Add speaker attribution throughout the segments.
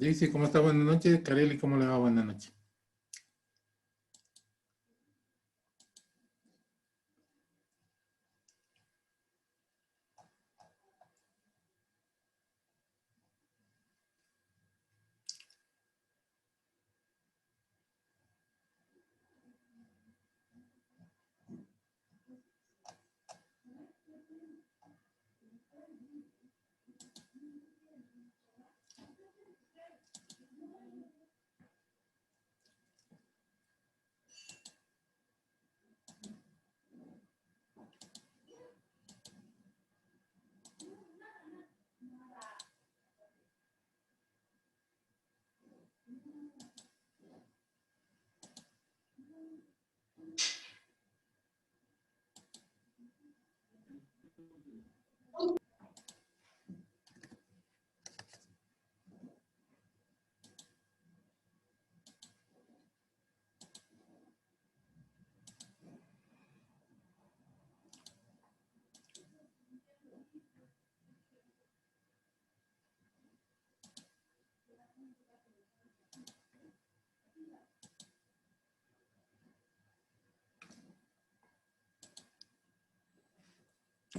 Speaker 1: Daisy, ¿cómo está? Buenas noches. Kareli, ¿cómo le va? Buenas noches.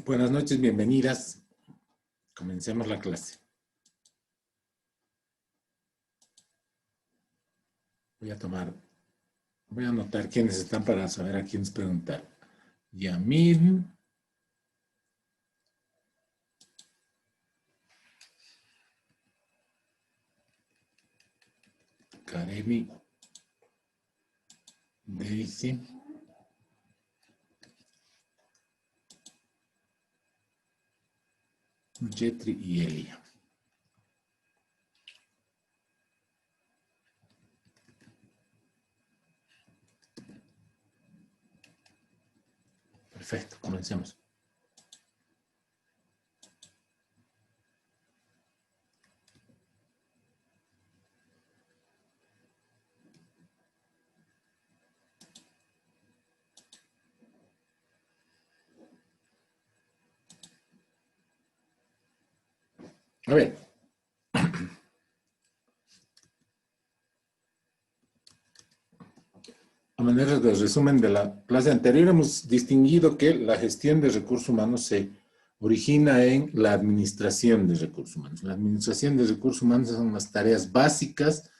Speaker 1: Buenas noches, bienvenidas. Comencemos la clase. Voy a anotar quiénes están para saber a quiénes preguntar. Yamil. Kareli. Daisy. Jetri y Elia. Perfecto, comencemos. A ver. A manera de resumen de la clase anterior, hemos distinguido que la gestión de recursos humanos se origina en la administración de recursos humanos. La administración de recursos humanos son las tareas básicas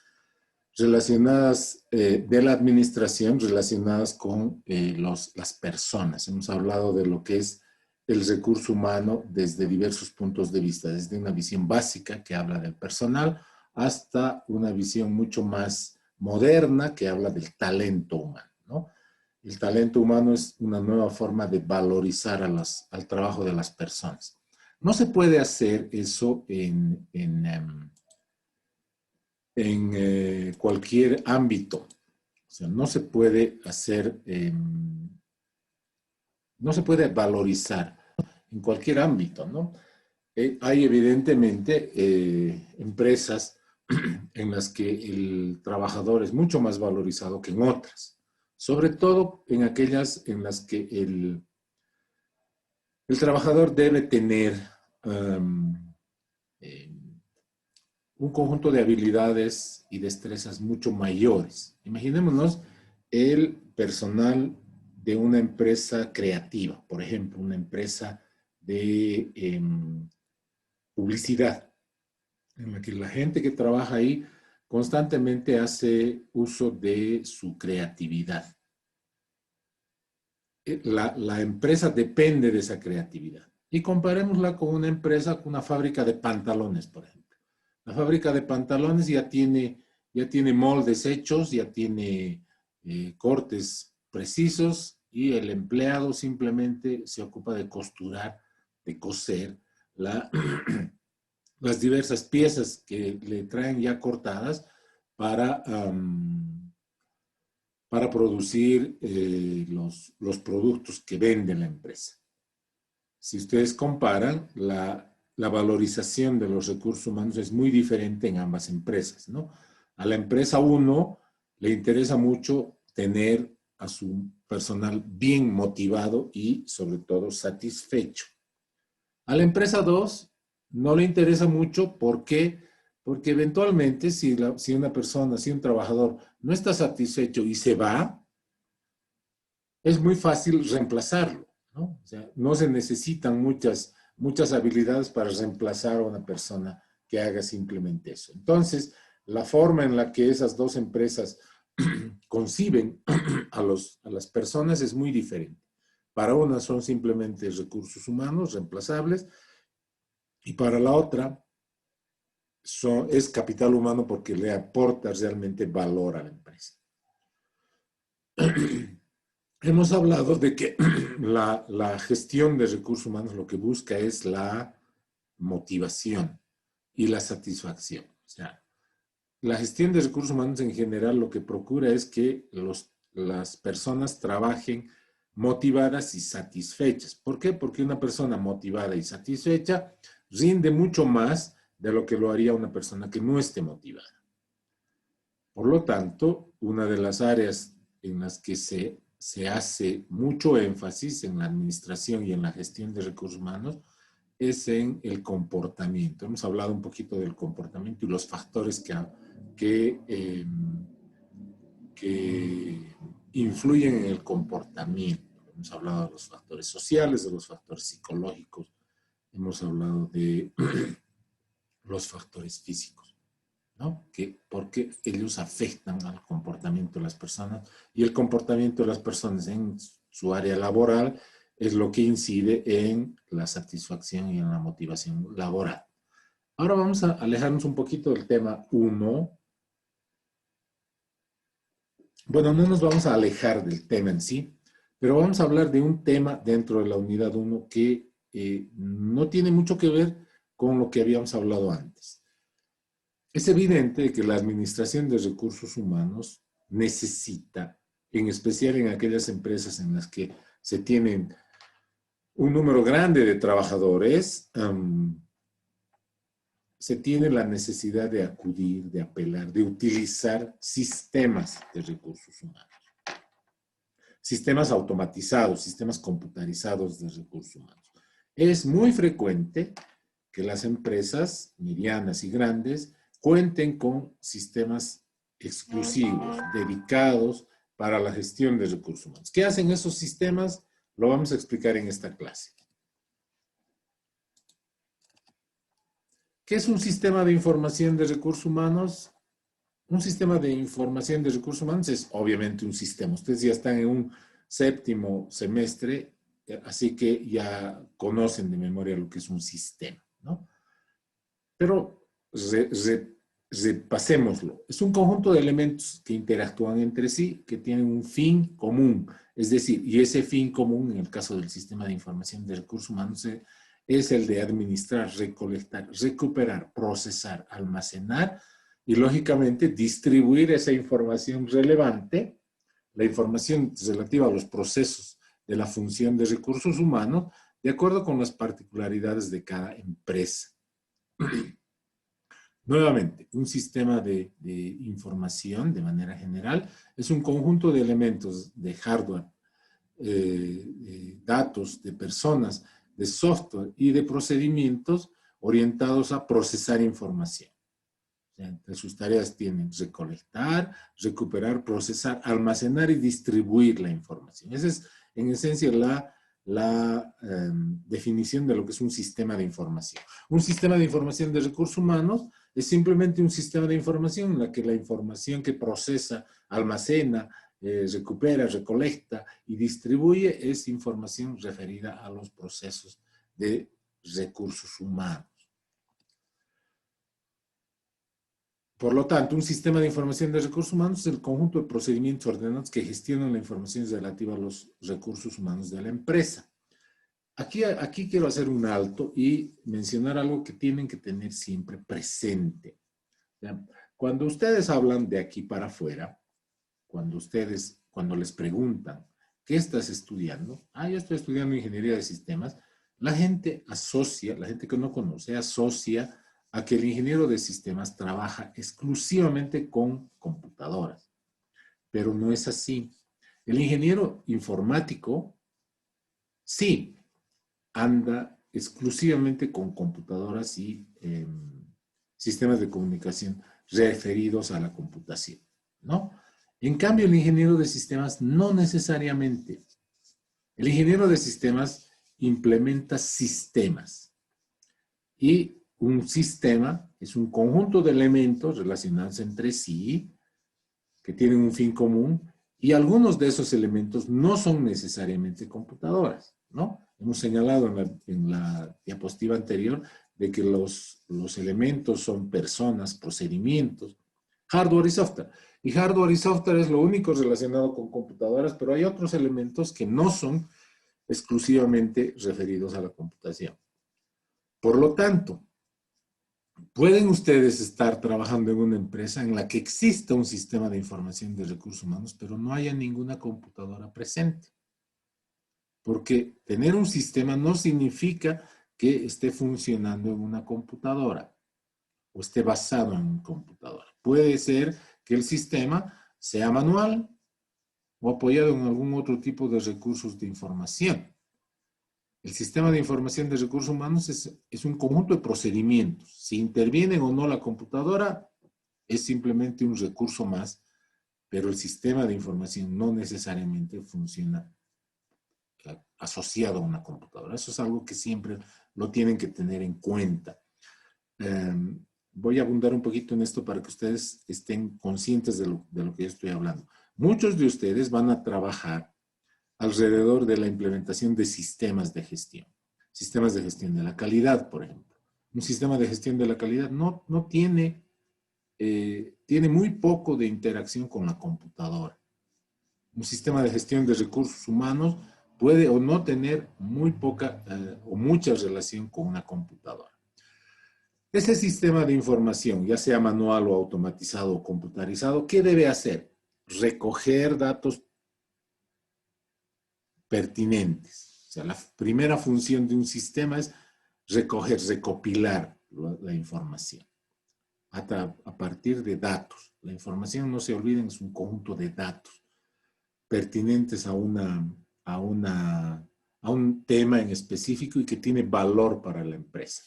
Speaker 1: relacionadas de la administración, relacionadas con las personas. Hemos hablado de lo que es el recurso humano desde diversos puntos de vista, desde una visión básica que habla del personal hasta una visión mucho más moderna que habla del talento humano, ¿no? El talento humano es una nueva forma de valorizar al trabajo de las personas. No se puede hacer eso en cualquier ámbito. O sea, no se puede hacer, no se puede valorizar en cualquier ámbito, ¿no? Hay evidentemente empresas en las que el trabajador es mucho más valorizado que en otras, sobre todo en aquellas en las que el trabajador debe tener un conjunto de habilidades y destrezas mucho mayores. Imaginémonos el personal de una empresa creativa, por ejemplo, una empresa de publicidad, en la que la gente que trabaja ahí constantemente hace uso de su creatividad. La empresa depende de esa creatividad. Y comparémosla con una empresa, con una fábrica de pantalones, por ejemplo. La fábrica de pantalones ya tiene moldes hechos, ya tiene cortes precisos y el empleado simplemente se ocupa de costurar, de coser las diversas piezas que le traen ya cortadas para producir los productos que vende la empresa. Si ustedes comparan, la valorización de los recursos humanos es muy diferente en ambas empresas, ¿no? A la empresa 1 le interesa mucho tener a su personal bien motivado y, sobre todo, satisfecho. A la empresa 2 no le interesa mucho. ¿Por qué? Porque eventualmente si una persona, si un trabajador no está satisfecho y se va, es muy fácil reemplazarlo, ¿no? O sea, no se necesitan muchas habilidades para reemplazar a una persona que haga simplemente eso. Entonces, la forma en la que esas dos empresas conciben a las personas es muy diferente. Para una son simplemente recursos humanos reemplazables y para la otra es capital humano porque le aporta realmente valor a la empresa. Hemos hablado de que la gestión de recursos humanos lo que busca es la motivación y la satisfacción. O sea, la gestión de recursos humanos en general lo que procura es que las personas trabajen motivadas y satisfechas. ¿Por qué? Porque una persona motivada y satisfecha rinde mucho más de lo que lo haría una persona que no esté motivada. Por lo tanto, una de las áreas en las que se hace mucho énfasis en la administración y en la gestión de recursos humanos es en el comportamiento. Hemos hablado un poquito del comportamiento y los factores que influyen en el comportamiento. Hemos hablado de los factores sociales, de los factores psicológicos, hemos hablado de los factores físicos, ¿no? Porque ellos afectan al comportamiento de las personas y el comportamiento de las personas en su área laboral es lo que incide en la satisfacción y en la motivación laboral. Ahora vamos a alejarnos un poquito del tema 1. Bueno, no nos vamos a alejar del tema en sí, pero vamos a hablar de un tema dentro de la unidad 1 que no tiene mucho que ver con lo que habíamos hablado antes. Es evidente que la administración de recursos humanos necesita, en especial en aquellas empresas en las que se tienen un número grande de trabajadores, se tiene la necesidad de acudir, de apelar, de utilizar sistemas de recursos humanos. Sistemas automatizados, sistemas computarizados de recursos humanos. Es muy frecuente que las empresas medianas y grandes cuenten con sistemas exclusivos, dedicados para la gestión de recursos humanos. ¿Qué hacen esos sistemas? Lo vamos a explicar en esta clase. ¿Qué es un sistema de información de recursos humanos? Un sistema de información de recursos humanos es obviamente un sistema. Ustedes ya están en un 7º semestre, así que ya conocen de memoria lo que es un sistema, ¿no? Pero repasémoslo. Es un conjunto de elementos que interactúan entre sí, que tienen un fin común. Es decir, y ese fin común, en el caso del sistema de información de recursos humanos, es el de administrar, recolectar, recuperar, procesar, almacenar y, lógicamente, distribuir esa información relevante, la información relativa a los procesos de la función de recursos humanos, de acuerdo con las particularidades de cada empresa. Nuevamente, un sistema de información de manera general es un conjunto de elementos de hardware, de datos, de personas, de software y de procedimientos orientados a procesar información. O sea, entre sus tareas tienen recolectar, recuperar, procesar, almacenar y distribuir la información. Esa es, en esencia, la definición de lo que es un sistema de información. Un sistema de información de recursos humanos es simplemente un sistema de información en la que la información que procesa, almacena, recupera, recolecta y distribuye es información referida a los procesos de recursos humanos. Por lo tanto, un sistema de información de recursos humanos es el conjunto de procedimientos ordenados que gestionan la información relativa a los recursos humanos de la empresa. Aquí quiero hacer un alto y mencionar algo que tienen que tener siempre presente. Cuando ustedes hablan de aquí para afuera, cuando les preguntan, ¿qué estás estudiando? Yo estoy estudiando ingeniería de sistemas. La gente que no conoce, asocia a que el ingeniero de sistemas trabaja exclusivamente con computadoras. Pero no es así. El ingeniero informático, sí, anda exclusivamente con computadoras y sistemas de comunicación referidos a la computación, ¿no? En cambio, el ingeniero de sistemas no necesariamente. El ingeniero de sistemas implementa sistemas. Y un sistema es un conjunto de elementos relacionados entre sí que tienen un fin común y algunos de esos elementos no son necesariamente computadoras, ¿no? Hemos señalado en la diapositiva anterior de que los elementos son personas, procedimientos, hardware y software. Y hardware y software es lo único relacionado con computadoras, pero hay otros elementos que no son exclusivamente referidos a la computación. Por lo tanto, pueden ustedes estar trabajando en una empresa en la que exista un sistema de información de recursos humanos, pero no haya ninguna computadora presente. Porque tener un sistema no significa que esté funcionando en una computadora o esté basado en una computadora. Puede ser que el sistema sea manual o apoyado en algún otro tipo de recursos de información. El sistema de información de recursos humanos es un conjunto de procedimientos. Si intervienen o no la computadora, es simplemente un recurso más, pero el sistema de información no necesariamente funciona asociado a una computadora. Eso es algo que siempre lo tienen que tener en cuenta. Voy a abundar un poquito en esto para que ustedes estén conscientes de lo que yo estoy hablando. Muchos de ustedes van a trabajar alrededor de la implementación de sistemas de gestión de la calidad, por ejemplo. Un sistema de gestión de la calidad no tiene muy poco de interacción con la computadora. Un sistema de gestión de recursos humanos puede o no tener muy poca o mucha relación con una computadora. Ese sistema de información, ya sea manual o automatizado o computarizado, ¿qué debe hacer? Recoger datos pertinentes. O sea, la primera función de un sistema es recopilar la información a partir de datos. La información, no se olviden, es un conjunto de datos pertinentes a un tema en específico y que tiene valor para la empresa.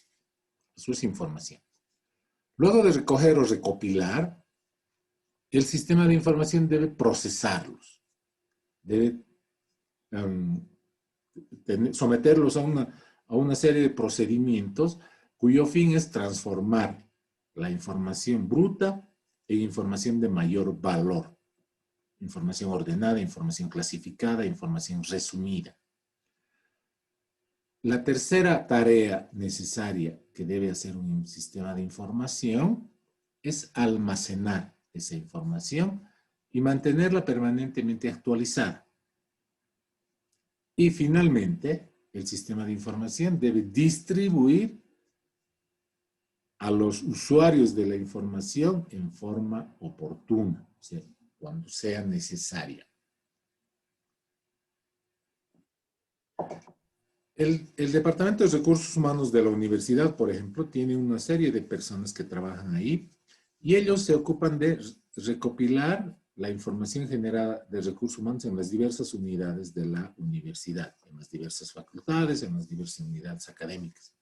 Speaker 1: Eso es información. Luego de recoger o recopilar, el sistema de información debe procesarlos, debe someterlos a una serie de procedimientos cuyo fin es transformar la información bruta en información de mayor valor. Información ordenada, información clasificada, información resumida. La tercera tarea necesaria que debe hacer un sistema de información es almacenar esa información y mantenerla permanentemente actualizada. Y finalmente, el sistema de información debe distribuir a los usuarios de la información en forma oportuna, o sea, cuando sea necesaria. El Departamento de Recursos Humanos de la universidad, por ejemplo, tiene una serie de personas que trabajan ahí y ellos se ocupan de recopilar la información generada de recursos humanos en las diversas unidades de la universidad, en las diversas facultades, en las diversas unidades académicas.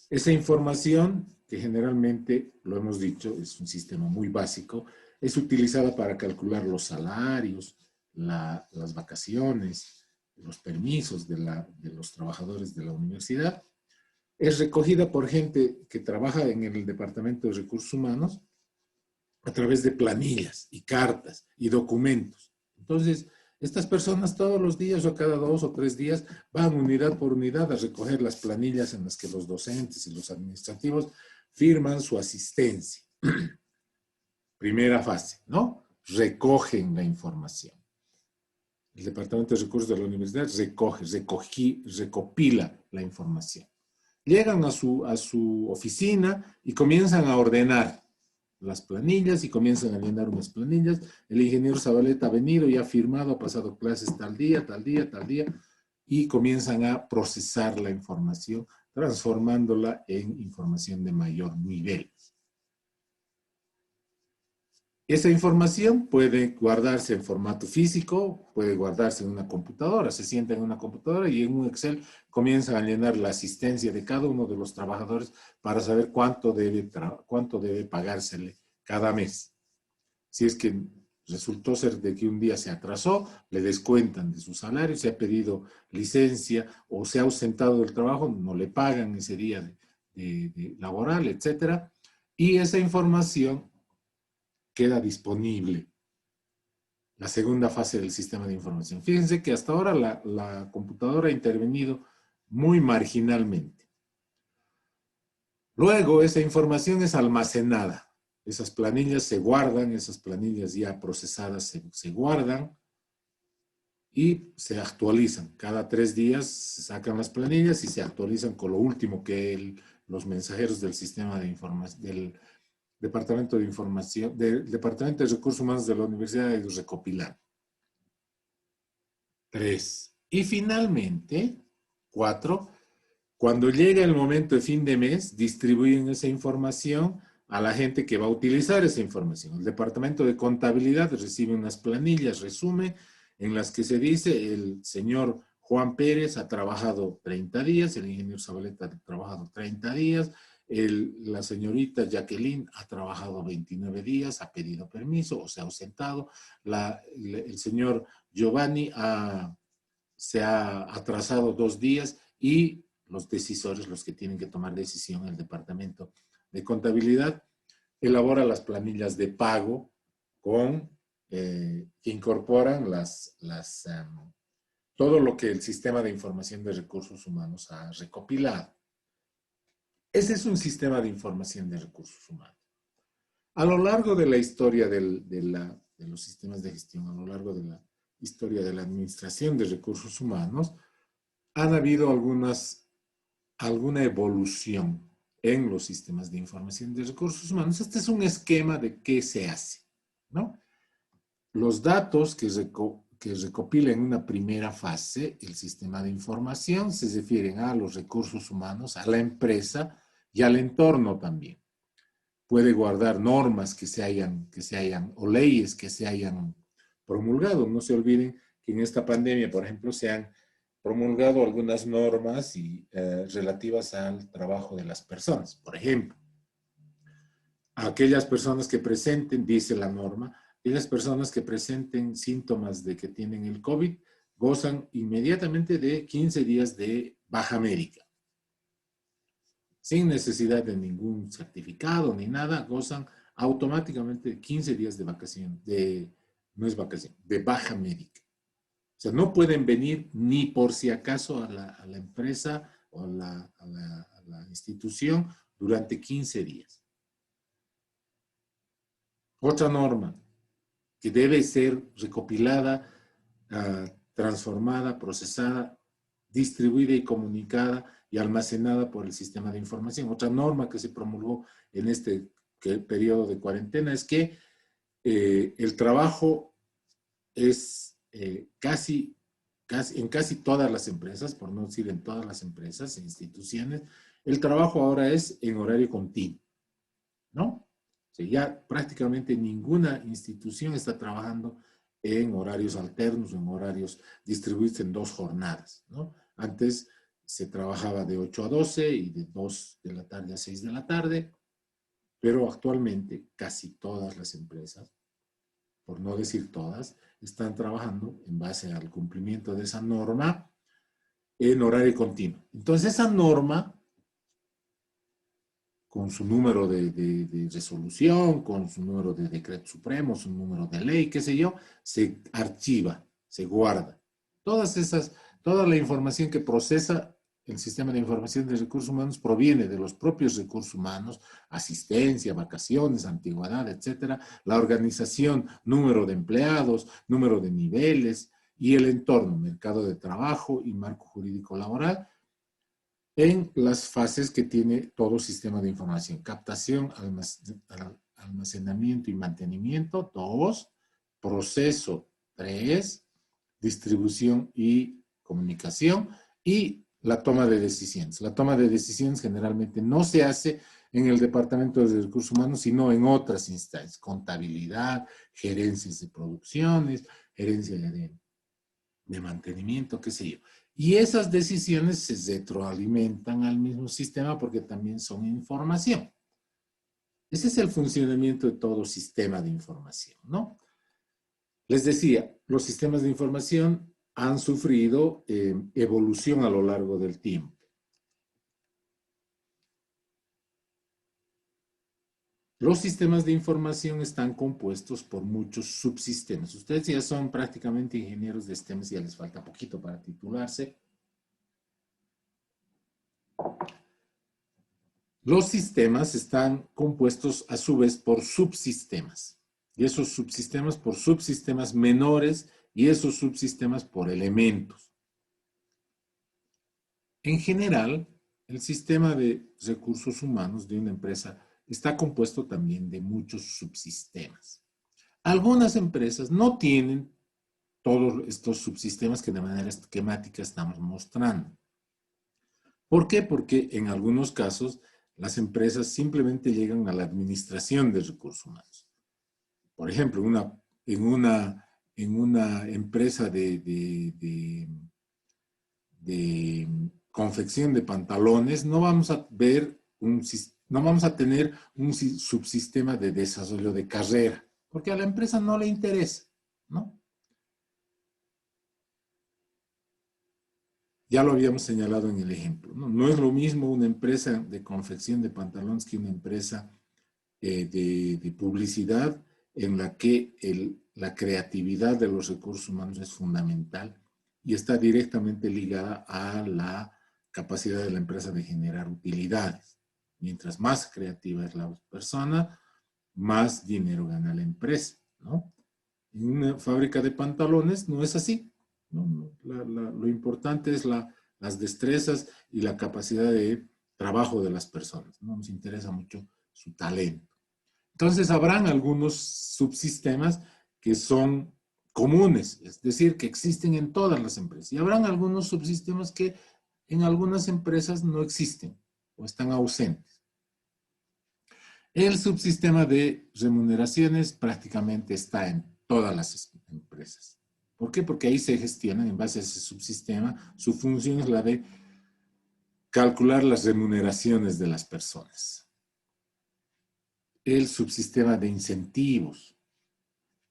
Speaker 1: Esa información, que generalmente, lo hemos dicho, es un sistema muy básico, es utilizada para calcular los salarios, las vacaciones, los permisos de los trabajadores de la universidad. Es recogida por gente que trabaja en el Departamento de Recursos Humanos a través de planillas y cartas y documentos. Entonces, estas personas todos los días o cada 2 o 3 días van unidad por unidad a recoger las planillas en las que los docentes y los administrativos firman su asistencia. Primera fase, ¿no? Recogen la información. El Departamento de Recursos de la Universidad recopila la información. Llegan a su oficina y comienzan a ordenar las planillas y comienzan a llenar unas planillas. El ingeniero Zabaleta ha venido y ha firmado, ha pasado clases tal día, y comienzan a procesar la información, transformándola en información de mayor nivel. Esa información puede guardarse en formato físico, puede guardarse en una computadora. Se sienta en una computadora y en un Excel comienzan a llenar la asistencia de cada uno de los trabajadores para saber cuánto debe pagársele cada mes. Si es que resultó ser de que un día se atrasó, le descuentan de su salario, se ha pedido licencia o se ha ausentado del trabajo, no le pagan ese día de laboral, etcétera. Y esa información queda disponible. La segunda fase del sistema de información. Fíjense que hasta ahora la computadora ha intervenido muy marginalmente. Luego, esa información es almacenada. Esas planillas se guardan, esas planillas ya procesadas se guardan y se actualizan. Cada 3 días se sacan las planillas y se actualizan con lo último que los mensajeros del sistema de información, del Departamento de Información, del Departamento de Recursos Humanos de la Universidad de recopilar. 3. Y finalmente, 4, cuando llega el momento de fin de mes, distribuyen esa información a la gente que va a utilizar esa información. El Departamento de Contabilidad recibe unas planillas, resumen, en las que se dice el señor Juan Pérez ha trabajado 30 días, el ingeniero Zabaleta ha trabajado 30 días, la señorita Jacqueline ha trabajado 29 días, ha pedido permiso o se ha ausentado, el señor Giovanni se ha atrasado 2 días y los decisores, los que tienen que tomar decisión, el Departamento de Contabilidad, elabora las planillas de pago que incorporan todo lo que el Sistema de Información de Recursos Humanos ha recopilado. Ese es un sistema de información de recursos humanos. A lo largo de la historia de los sistemas de gestión, a lo largo de la historia de la administración de recursos humanos, han habido alguna evolución en los sistemas de información de recursos humanos. Este es un esquema de qué se hace, ¿no? Los datos que recopila en una primera fase el sistema de información se refieren a los recursos humanos, a la empresa y al entorno también. Puede guardar normas o leyes que se hayan promulgado. No se olviden que en esta pandemia, por ejemplo, se han promulgado algunas normas relativas al trabajo de las personas. Por ejemplo, aquellas personas que presenten, dice la norma, aquellas personas que presenten síntomas de que tienen el COVID gozan inmediatamente de 15 días de baja médica. Sin necesidad de ningún certificado ni nada, gozan automáticamente de 15 días de vacación, no es vacación, de baja médica. O sea, no pueden venir ni por si acaso a la empresa o a la institución durante 15 días. Otra norma que debe ser recopilada, transformada, procesada, distribuida y comunicada y almacenada por el sistema de información. Otra norma que se promulgó en este periodo de cuarentena es que el trabajo es en casi todas las empresas, por no decir en todas las empresas e instituciones, el trabajo ahora es en horario continuo, ¿no? O sea, ya prácticamente ninguna institución está trabajando en horarios alternos, en horarios distribuidos en 2 jornadas, ¿no? Antes se trabajaba de 8 a 12 y de 2 de la tarde a 6 de la tarde, pero actualmente casi todas las empresas, por no decir todas, están trabajando en base al cumplimiento de esa norma en horario continuo. Entonces esa norma, con su número de resolución, con su número de decreto supremo, su número de ley, qué sé yo, se archiva, se guarda. Toda la información que procesa el sistema de información de recursos humanos proviene de los propios recursos humanos, asistencia, vacaciones, antigüedad, etcétera, la organización, número de empleados, número de niveles y el entorno, mercado de trabajo y marco jurídico laboral, en las fases que tiene todo sistema de información. Captación, almacenamiento y mantenimiento, 2. Proceso, 3. Distribución y comunicación. Y la toma de decisiones. La toma de decisiones generalmente no se hace en el Departamento de Recursos Humanos, sino en otras instancias, contabilidad, gerencias de producciones, gerencia de mantenimiento, qué sé yo. Y esas decisiones se retroalimentan al mismo sistema porque también son información. Ese es el funcionamiento de todo sistema de información, ¿no? Les decía, los sistemas de información han sufrido evolución a lo largo del tiempo. Los sistemas de información están compuestos por muchos subsistemas. Ustedes ya son prácticamente ingenieros de sistemas y ya les falta poquito para titularse. Los sistemas están compuestos a su vez por subsistemas. Y esos subsistemas por subsistemas menores y esos subsistemas por elementos. En general, el sistema de recursos humanos de una empresa está compuesto también de muchos subsistemas. Algunas empresas no tienen todos estos subsistemas que de manera esquemática estamos mostrando. ¿Por qué? Porque en algunos casos las empresas simplemente llegan a la administración de recursos humanos. Por ejemplo, en una empresa de confección de pantalones, no vamos a tener un subsistema de desarrollo de carrera, porque a la empresa no le interesa, ¿no? Ya lo habíamos señalado en el ejemplo, ¿no? No es lo mismo una empresa de confección de pantalones que una empresa de publicidad en la que la creatividad de los recursos humanos es fundamental y está directamente ligada a la capacidad de la empresa de generar utilidades. Mientras más creativa es la persona, más dinero gana la empresa, ¿no? En una fábrica de pantalones no es así, ¿no? Lo importante es las destrezas y la capacidad de trabajo de las personas, ¿no? Nos interesa mucho su talento. Entonces, habrán algunos subsistemas que son comunes, es decir, que existen en todas las empresas. Y habrán algunos subsistemas que en algunas empresas no existen o están ausentes. El subsistema de remuneraciones prácticamente está en todas las empresas. ¿Por qué? Porque ahí se gestionan en base a ese subsistema. Su función es la de calcular las remuneraciones de las personas. El subsistema de incentivos,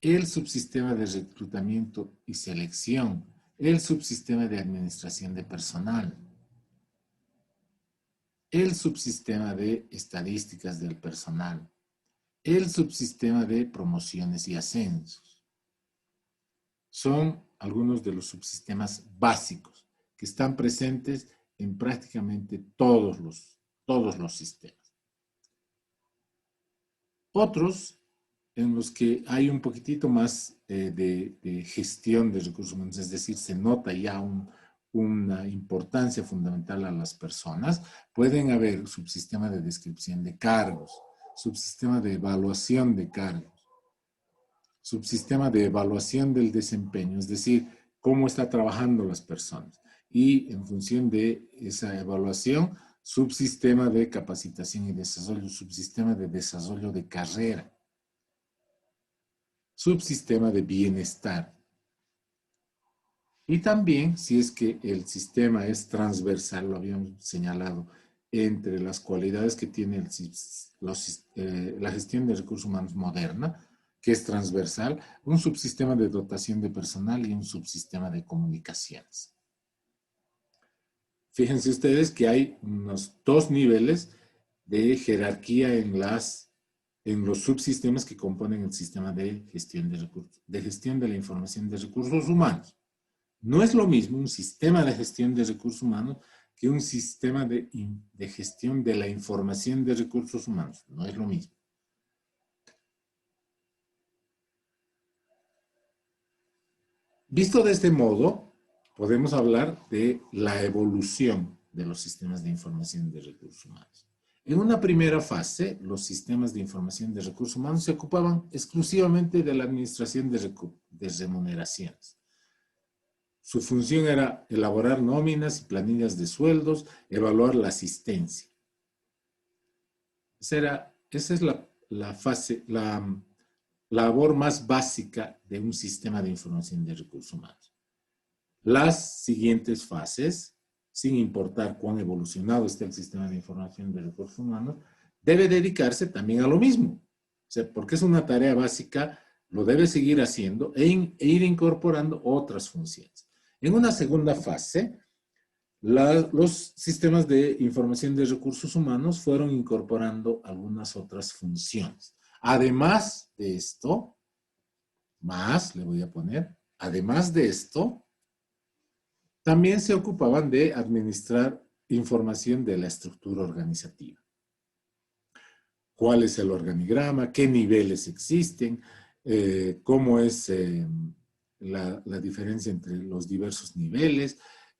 Speaker 1: el subsistema de reclutamiento y selección, el subsistema de administración de personal, el subsistema de estadísticas del personal, el subsistema de promociones y ascensos. Son algunos de los subsistemas básicos que están presentes en prácticamente todos los sistemas. Otros en los que hay un poquitito más de gestión de recursos humanos, es decir, se nota ya una importancia fundamental a las personas, pueden haber subsistema de descripción de cargos, subsistema de evaluación de cargos, subsistema de evaluación del desempeño, es decir, cómo están trabajando las personas. Y en función de esa evaluación, subsistema de capacitación y desarrollo, subsistema de desarrollo de carrera, subsistema de bienestar. Y también, si es que el sistema es transversal, lo habíamos señalado, entre las cualidades que tiene la gestión de recursos humanos moderna, que es transversal, un subsistema de dotación de personal y un subsistema de comunicaciones. Fíjense ustedes que hay unos dos niveles de jerarquía en los subsistemas que componen el sistema de gestión de la información de recursos humanos. No es lo mismo un sistema de gestión de recursos humanos que un sistema de gestión de la información de recursos humanos. No es lo mismo. Visto de este modo, podemos hablar de la evolución de los sistemas de información de recursos humanos. En una primera fase, los sistemas de información de recursos humanos se ocupaban exclusivamente de la administración de remuneraciones. Su función era elaborar nóminas y planillas de sueldos, evaluar la asistencia. Esa es la fase, la labor más básica de un sistema de información de recursos humanos. Las siguientes fases, sin importar cuán evolucionado esté el sistema de información de recursos humanos, debe dedicarse también a lo mismo. O sea, porque es una tarea básica, lo debe seguir haciendo e ir incorporando otras funciones. En una segunda fase, los sistemas de información de recursos humanos fueron incorporando algunas otras funciones. Además de esto, le voy a poner, además de esto, también se ocupaban de administrar información de la estructura organizativa. ¿Cuál es el organigrama? ¿Qué niveles existen? ¿Cómo es la diferencia entre los diversos niveles?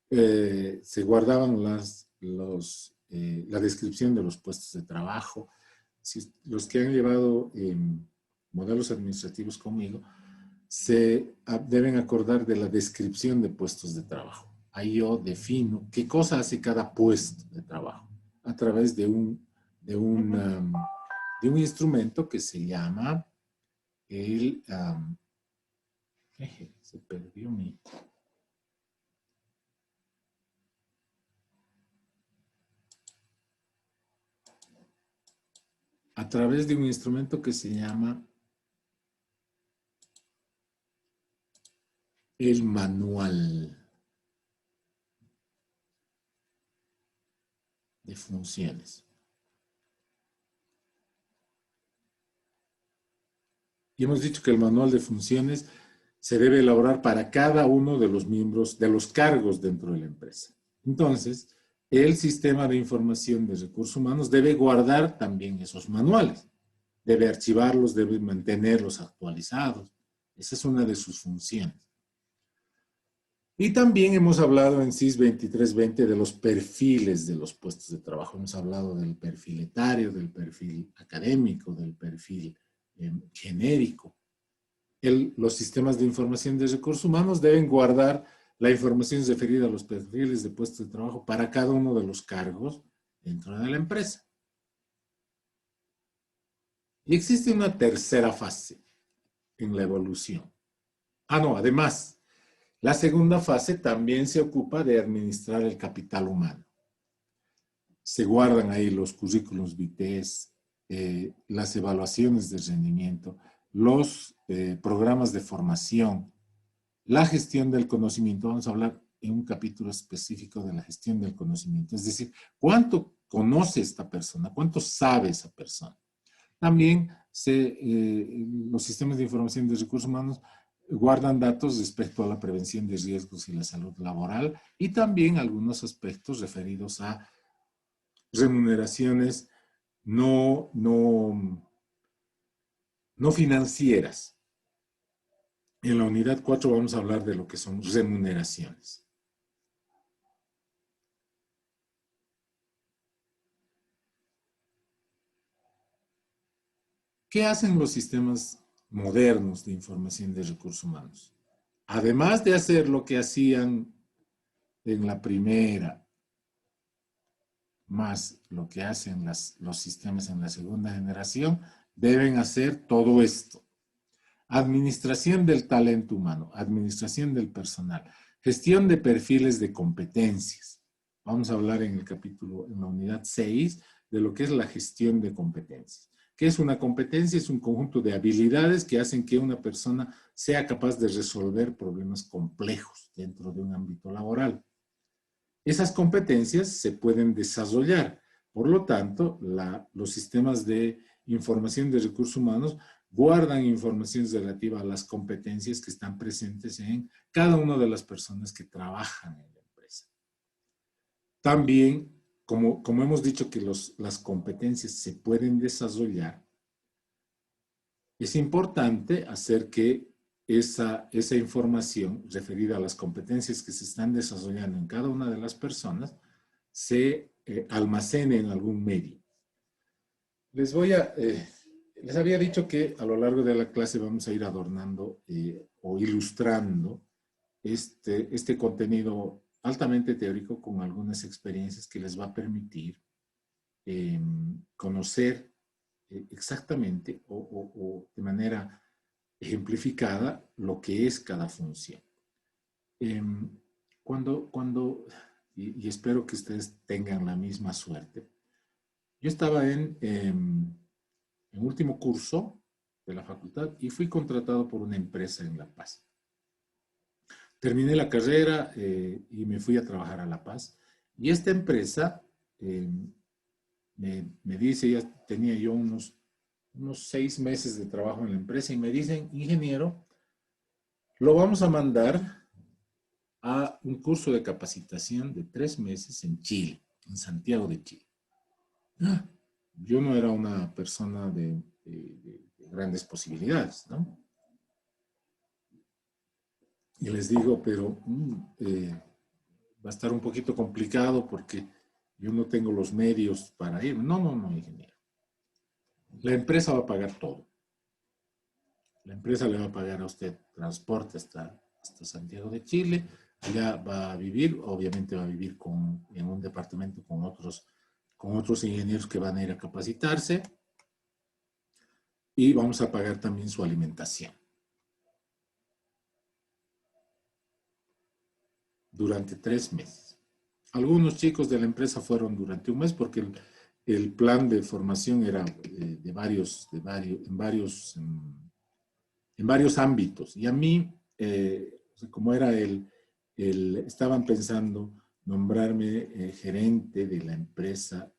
Speaker 1: Se guardaban la descripción de los puestos de trabajo. Los que han llevado modelos administrativos conmigo se deben acordar de la descripción de puestos de trabajo. Ahí yo defino qué cosa hace cada puesto de trabajo a través de un instrumento que se llama se perdió a través de un instrumento que se llama el manual de funciones. Y hemos dicho que el manual de funciones se debe elaborar para cada uno de los miembros, de los cargos dentro de la empresa. Entonces, el sistema de información de recursos humanos debe guardar también esos manuales. Debe archivarlos, debe mantenerlos actualizados. Esa es una de sus funciones. Y también hemos hablado en CIS 2320 de los perfiles de los puestos de trabajo. Hemos hablado del perfil etario, del perfil académico, del perfil genérico. Los sistemas de información de recursos humanos deben guardar la información referida a los perfiles de puestos de trabajo para cada uno de los cargos dentro de la empresa. Y existe una tercera fase en la evolución. Además, la segunda fase también se ocupa de administrar el capital humano. Se guardan ahí los currículums vitae, las evaluaciones de rendimiento, los programas de formación, la gestión del conocimiento. Vamos a hablar en un capítulo específico de la gestión del conocimiento. Es decir, ¿cuánto conoce esta persona? ¿Cuánto sabe esa persona? También los sistemas de información de recursos humanos guardan datos respecto a la prevención de riesgos y la salud laboral y también algunos aspectos referidos a remuneraciones no financieras. En la unidad 4 vamos a hablar de lo que son remuneraciones. ¿Qué hacen los sistemas modernos de información de recursos humanos? Además de hacer lo que hacían en la primera, más lo que hacen los sistemas en la segunda generación, deben hacer todo esto. Administración del talento humano, administración del personal, gestión de perfiles de competencias. Vamos a hablar en el capítulo, en la unidad 6, de lo que es la gestión de competencias. ¿Qué es una competencia? Es un conjunto de habilidades que hacen que una persona sea capaz de resolver problemas complejos dentro de un ámbito laboral. Esas competencias se pueden desarrollar. Por lo tanto, los sistemas de información de recursos humanos guardan información relativa a las competencias que están presentes en cada una de las personas que trabajan en la empresa. También, como hemos dicho que las competencias se pueden desarrollar, es importante hacer que esa información referida a las competencias que se están desarrollando en cada una de las personas se almacene en algún medio. Les había dicho que a lo largo de la clase vamos a ir adornando o ilustrando este contenido altamente teórico con algunas experiencias que les va a permitir conocer exactamente o de manera ejemplificada lo que es cada función. Y espero que ustedes tengan la misma suerte. Yo estaba en último curso de la facultad y fui contratado por una empresa en La Paz. Terminé la carrera y me fui a trabajar a La Paz. Y esta empresa me dice, ya tenía yo unos 6 meses de trabajo en la empresa y me dicen, ingeniero, lo vamos a mandar a un curso de capacitación de 3 meses en Chile, en Santiago de Chile. Yo no era una persona de grandes posibilidades, ¿no? Y les digo, pero va a estar un poquito complicado porque yo no tengo los medios para ir. No, ingeniero. La empresa va a pagar todo. La empresa le va a pagar a usted transporte hasta Santiago de Chile. Allá va a vivir, obviamente va a vivir en un departamento con otros ingenieros que van a ir a capacitarse. Y vamos a pagar también su alimentación. Durante 3 meses. Algunos chicos de la empresa fueron durante un mes porque el plan de formación era en varios ámbitos. Y a mí, como era estaban pensando nombrarme gerente de la empresa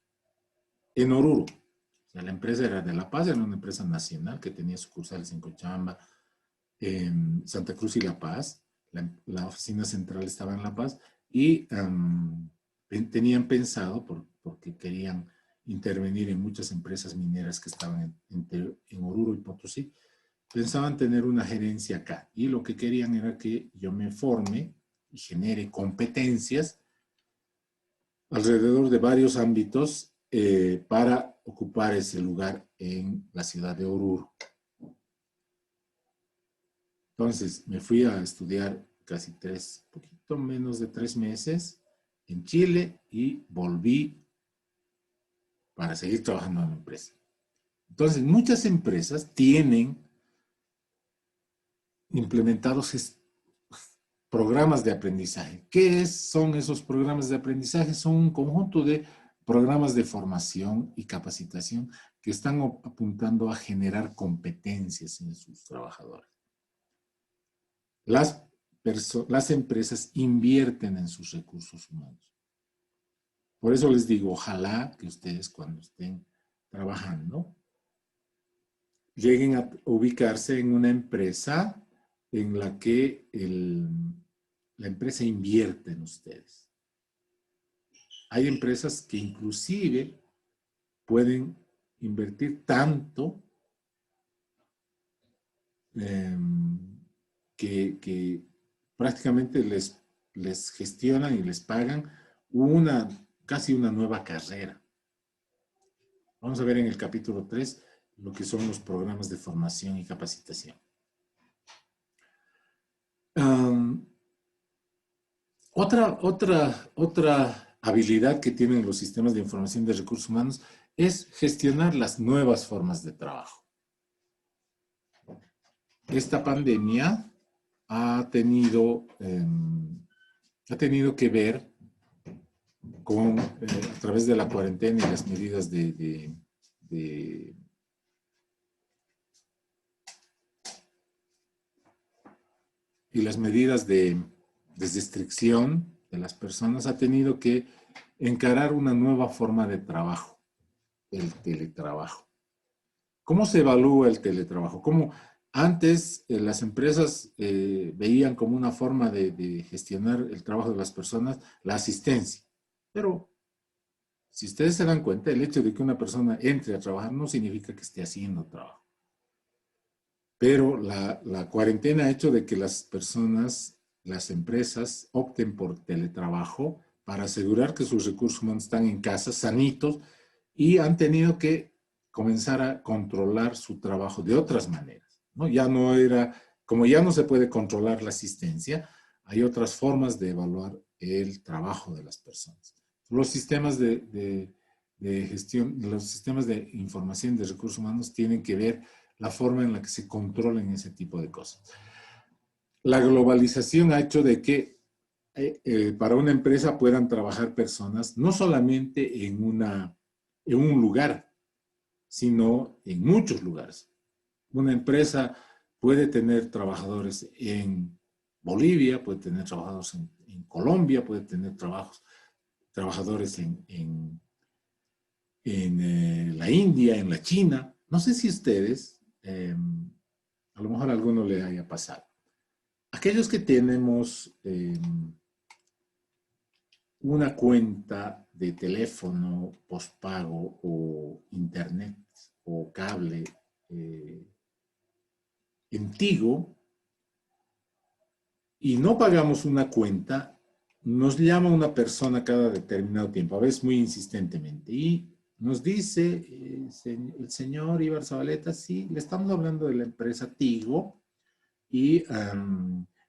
Speaker 1: en Oruro. O sea, la empresa era de La Paz, era una empresa nacional que tenía sucursales en Cochabamba, en Santa Cruz y La Paz. La oficina central estaba en La Paz y tenían pensado, porque querían intervenir en muchas empresas mineras que estaban en Oruro y Potosí, pensaban tener una gerencia acá. Y lo que querían era que yo me forme y genere competencias alrededor de varios ámbitos para ocupar ese lugar en la ciudad de Oruro. Entonces, me fui a estudiar casi poquito menos de 3 meses en Chile y volví para seguir trabajando en la empresa. Entonces, muchas empresas tienen implementados programas de aprendizaje. ¿Qué son esos programas de aprendizaje? Son un conjunto de programas de formación y capacitación que están apuntando a generar competencias en sus trabajadores. Las empresas invierten en sus recursos humanos. Por eso les digo, ojalá que ustedes cuando estén trabajando lleguen a ubicarse en una empresa en la que la empresa invierte en ustedes. Hay empresas que inclusive pueden invertir tanto que prácticamente les gestionan y les pagan casi una nueva carrera. Vamos a ver en el capítulo 3 lo que son los programas de formación y capacitación. Otra habilidad que tienen los sistemas de información de recursos humanos es gestionar las nuevas formas de trabajo. Esta pandemia ha tenido que ver con, a través de la cuarentena y las medidas de restricción de las personas, ha tenido que encarar una nueva forma de trabajo, el teletrabajo. ¿Cómo se evalúa el teletrabajo? ¿Cómo antes las empresas veían como una forma de gestionar el trabajo de las personas la asistencia? Pero si ustedes se dan cuenta, el hecho de que una persona entre a trabajar no significa que esté haciendo trabajo. Pero la cuarentena ha hecho de que las empresas opten por teletrabajo para asegurar que sus recursos humanos están en casa, sanitos, y han tenido que comenzar a controlar su trabajo de otras maneras, ¿no? Como ya no se puede controlar la asistencia, hay otras formas de evaluar el trabajo de las personas. Los sistemas de de gestión, los sistemas de información de recursos humanos tienen que ver la forma en la que se controlan ese tipo de cosas. La globalización ha hecho de que para una empresa puedan trabajar personas no solamente en un lugar, sino en muchos lugares. Una empresa puede tener trabajadores en Bolivia, puede tener trabajadores en Colombia, puede tener trabajadores en la India, en la China. No sé si ustedes, a lo mejor a alguno le haya pasado. Aquellos que tenemos una cuenta de teléfono postpago o internet o cable en Tigo y no pagamos una cuenta, nos llama una persona cada determinado tiempo, a veces muy insistentemente, y nos dice el señor Ibar Zabaleta, sí, le estamos hablando de la empresa Tigo y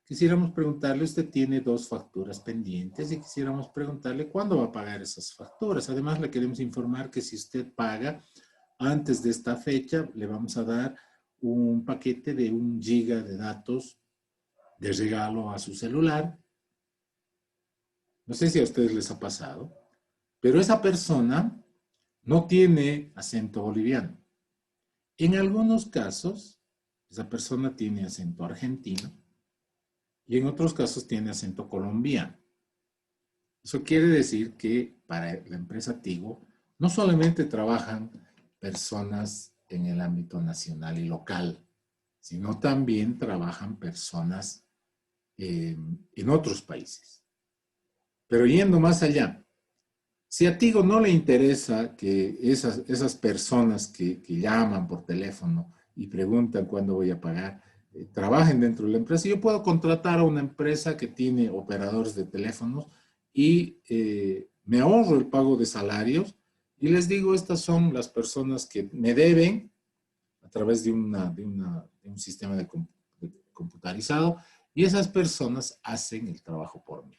Speaker 1: quisiéramos preguntarle, usted tiene 2 facturas pendientes y quisiéramos preguntarle cuándo va a pagar esas facturas. Además, le queremos informar que si usted paga antes de esta fecha, le vamos a dar un paquete de 1 giga de datos de regalo a su celular. No sé si a ustedes les ha pasado, pero esa persona no tiene acento boliviano. En algunos casos, esa persona tiene acento argentino y en otros casos tiene acento colombiano. Eso quiere decir que para la empresa Tigo no solamente trabajan personas en el ámbito nacional y local, sino también trabajan personas en otros países. Pero yendo más allá, si a Tigo no le interesa que esas personas que llaman por teléfono y preguntan cuándo voy a pagar, trabajen dentro de la empresa, yo puedo contratar a una empresa que tiene operadores de teléfonos y me ahorro el pago de salarios y les digo, estas son las personas que me deben a través de un sistema de computarizado y esas personas hacen el trabajo por mí.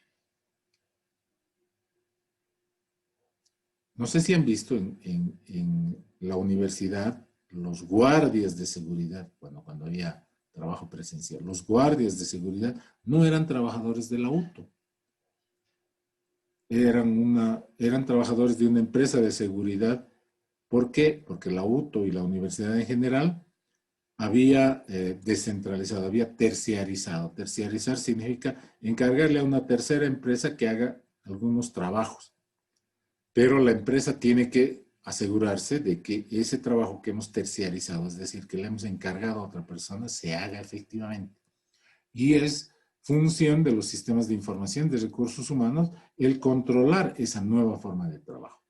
Speaker 1: No sé si han visto en la universidad los guardias de seguridad, bueno, cuando había trabajo presencial, los guardias de seguridad no eran trabajadores de la UTO, eran trabajadores de una empresa de seguridad. ¿Por qué? Porque la UTO y la universidad en general había descentralizado, había terciarizado. Terciarizar significa encargarle a una tercera empresa que haga algunos trabajos. Pero la empresa tiene que asegurarse de que ese trabajo que hemos terciarizado, es decir, que le hemos encargado a otra persona, se haga efectivamente. Y es función de los sistemas de información de recursos humanos el controlar esa nueva forma de trabajo.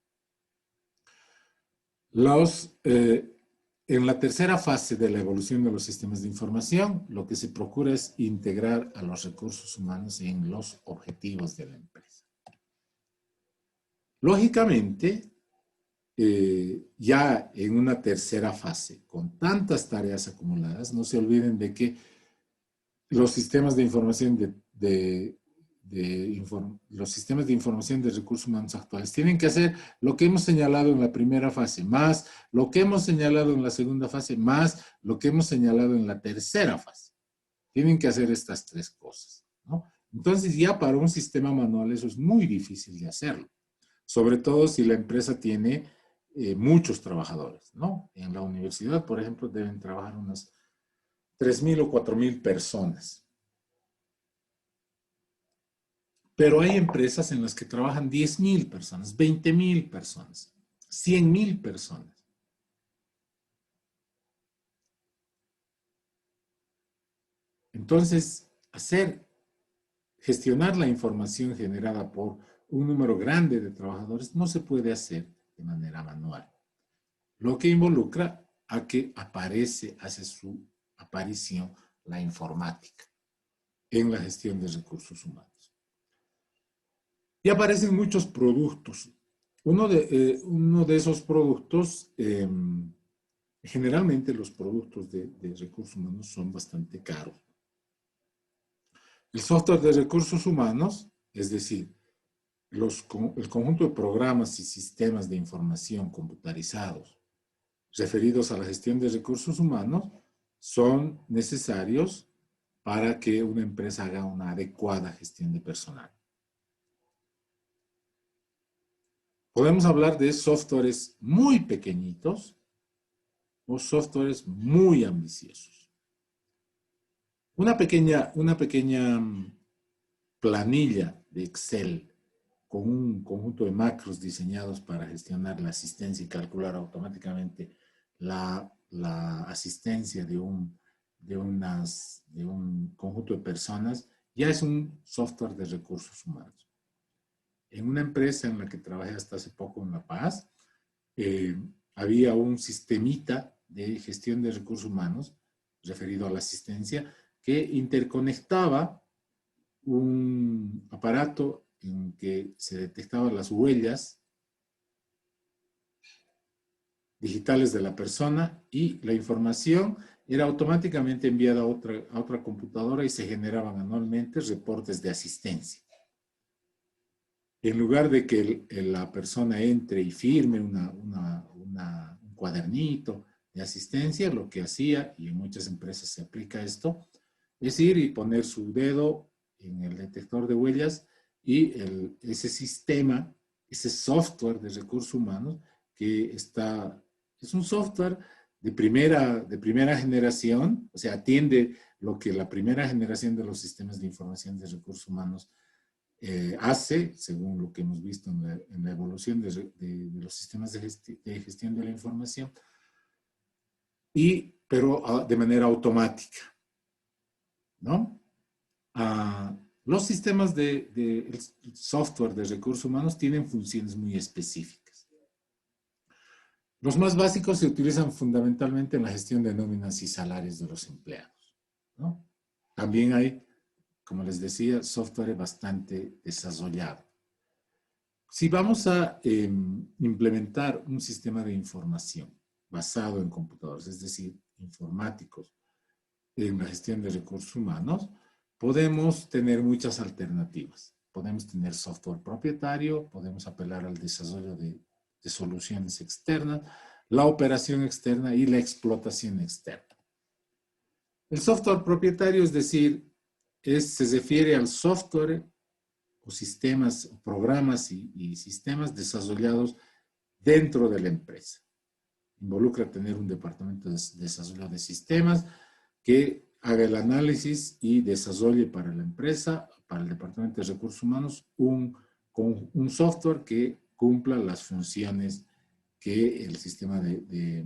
Speaker 1: En la tercera fase de la evolución de los sistemas de información, lo que se procura es integrar a los recursos humanos en los objetivos de la empresa. Lógicamente, ya en una tercera fase, con tantas tareas acumuladas, no se olviden de que los sistemas de información los sistemas de información de recursos humanos actuales tienen que hacer lo que hemos señalado en la primera fase, más lo que hemos señalado en la segunda fase, más lo que hemos señalado en la tercera fase. Tienen que hacer estas 3 cosas, ¿no? Entonces, ya para un sistema manual eso es muy difícil de hacerlo, sobre todo si la empresa tiene muchos trabajadores, ¿no? En la universidad, por ejemplo, deben trabajar unas 3,000 o 4,000 personas. Pero hay empresas en las que trabajan 10,000 personas, 20,000 personas, 100,000 personas. Entonces, gestionar la información generada por un número grande de trabajadores no se puede hacer de manera manual. Lo que involucra a que hace su aparición la informática en la gestión de recursos humanos. Y aparecen muchos productos. Uno de esos productos, generalmente los productos de recursos humanos son bastante caros. El software de recursos humanos, es decir, el conjunto de programas y sistemas de información computarizados referidos a la gestión de recursos humanos son necesarios para que una empresa haga una adecuada gestión de personal. Podemos hablar de softwares muy pequeñitos o softwares muy ambiciosos. Una pequeña planilla de Excel con un conjunto de macros diseñados para gestionar la asistencia y calcular automáticamente la asistencia de un conjunto de personas, ya es un software de recursos humanos. En una empresa en la que trabajé hasta hace poco en La Paz, había un sistemita de gestión de recursos humanos referido a la asistencia que interconectaba un aparato en que se detectaban las huellas digitales de la persona y la información era automáticamente enviada a otra computadora y se generaban anualmente reportes de asistencia. En lugar de que la persona entre y firme un cuadernito de asistencia, lo que hacía, y en muchas empresas se aplica esto, es ir y poner su dedo en el detector de huellas y ese sistema, ese software de recursos humanos, que es un software de primera generación, o sea, atiende lo que la primera generación de los sistemas de información de recursos humanos hace, según lo que hemos visto en la evolución de los sistemas de gestión de la información, pero de manera automática, ¿no? Los sistemas de software de recursos humanos tienen funciones muy específicas. Los más básicos se utilizan fundamentalmente en la gestión de nóminas y salarios de los empleados, ¿no? También hay, como les decía, software bastante desarrollado. Si vamos a implementar un sistema de información basado en computadores, es decir, informáticos, en la gestión de recursos humanos, podemos tener muchas alternativas. Podemos tener software propietario, podemos apelar al desarrollo de soluciones externas, la operación externa y la explotación externa. El software propietario, es decir, se refiere al software o sistemas, programas y sistemas desarrollados dentro de la empresa. Involucra tener un departamento de desarrollo de sistemas que haga el análisis y desarrolle para la empresa, para el departamento de recursos humanos, un software que cumpla las funciones que el sistema de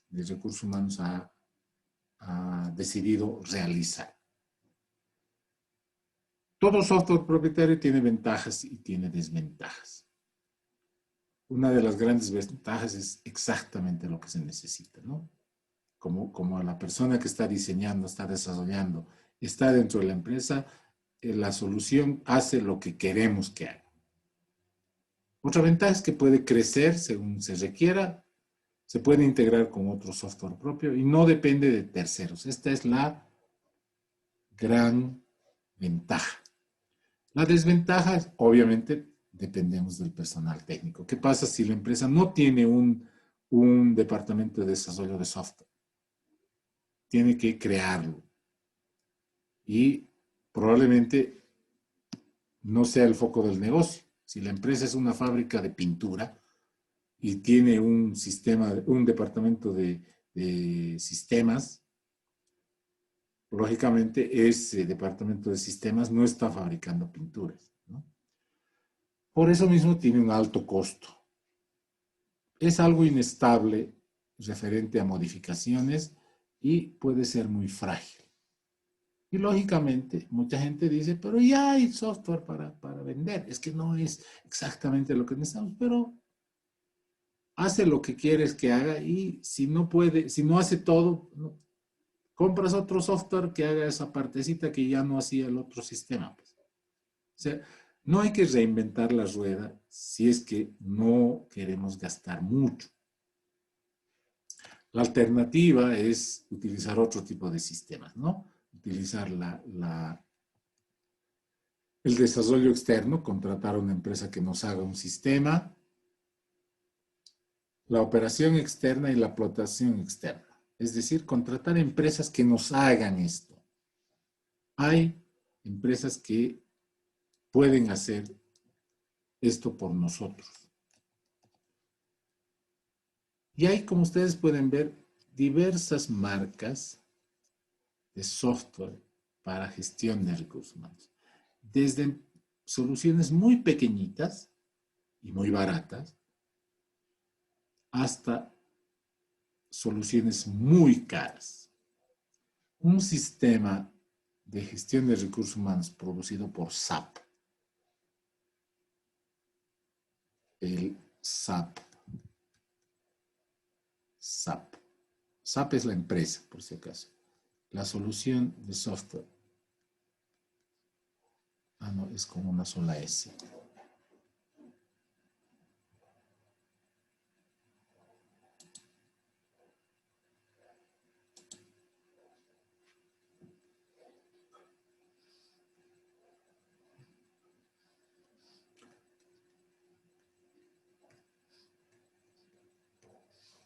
Speaker 1: recursos humanos ha decidido realizar. Todo software propietario tiene ventajas y tiene desventajas. Una de las grandes ventajas es exactamente lo que se necesita, ¿no? Como la persona que está diseñando, está desarrollando, está dentro de la empresa, la solución hace lo que queremos que haga. Otra ventaja es que puede crecer según se requiera, se puede integrar con otro software propio y no depende de terceros. Esta es la gran ventaja. La desventaja es, obviamente, dependemos del personal técnico. ¿Qué pasa si la empresa no tiene un departamento de desarrollo de software? Tiene que crearlo. Y probablemente no sea el foco del negocio. Si la empresa es una fábrica de pintura y tiene un departamento de sistemas, lógicamente ese departamento de sistemas no está fabricando pinturas, ¿no? Por eso mismo tiene un alto costo. Es algo inestable referente a modificaciones y puede ser muy frágil. Y lógicamente, mucha gente dice, pero ya hay software para vender. Es que no es exactamente lo que necesitamos, pero hace lo que quieres que haga y si no puede, si no hace todo, no, compras otro software que haga esa partecita que ya no hacía el otro sistema. Pues. O sea, no hay que reinventar la rueda si es que no queremos gastar mucho. La alternativa es utilizar otro tipo de sistemas, ¿no? Utilizar El desarrollo externo, contratar a una empresa que nos haga un sistema. La operación externa y la explotación externa. Es decir, contratar empresas que nos hagan esto. Hay empresas que pueden hacer esto por nosotros. Y hay, como ustedes pueden ver, diversas marcas de software para gestión de recursos humanos. Desde soluciones muy pequeñitas y muy baratas hasta soluciones muy caras. Un sistema de gestión de recursos humanos producido por SAP. El SAP. SAP. SAP es la empresa, por si acaso. La solución de software. Ah, no, es con una sola S.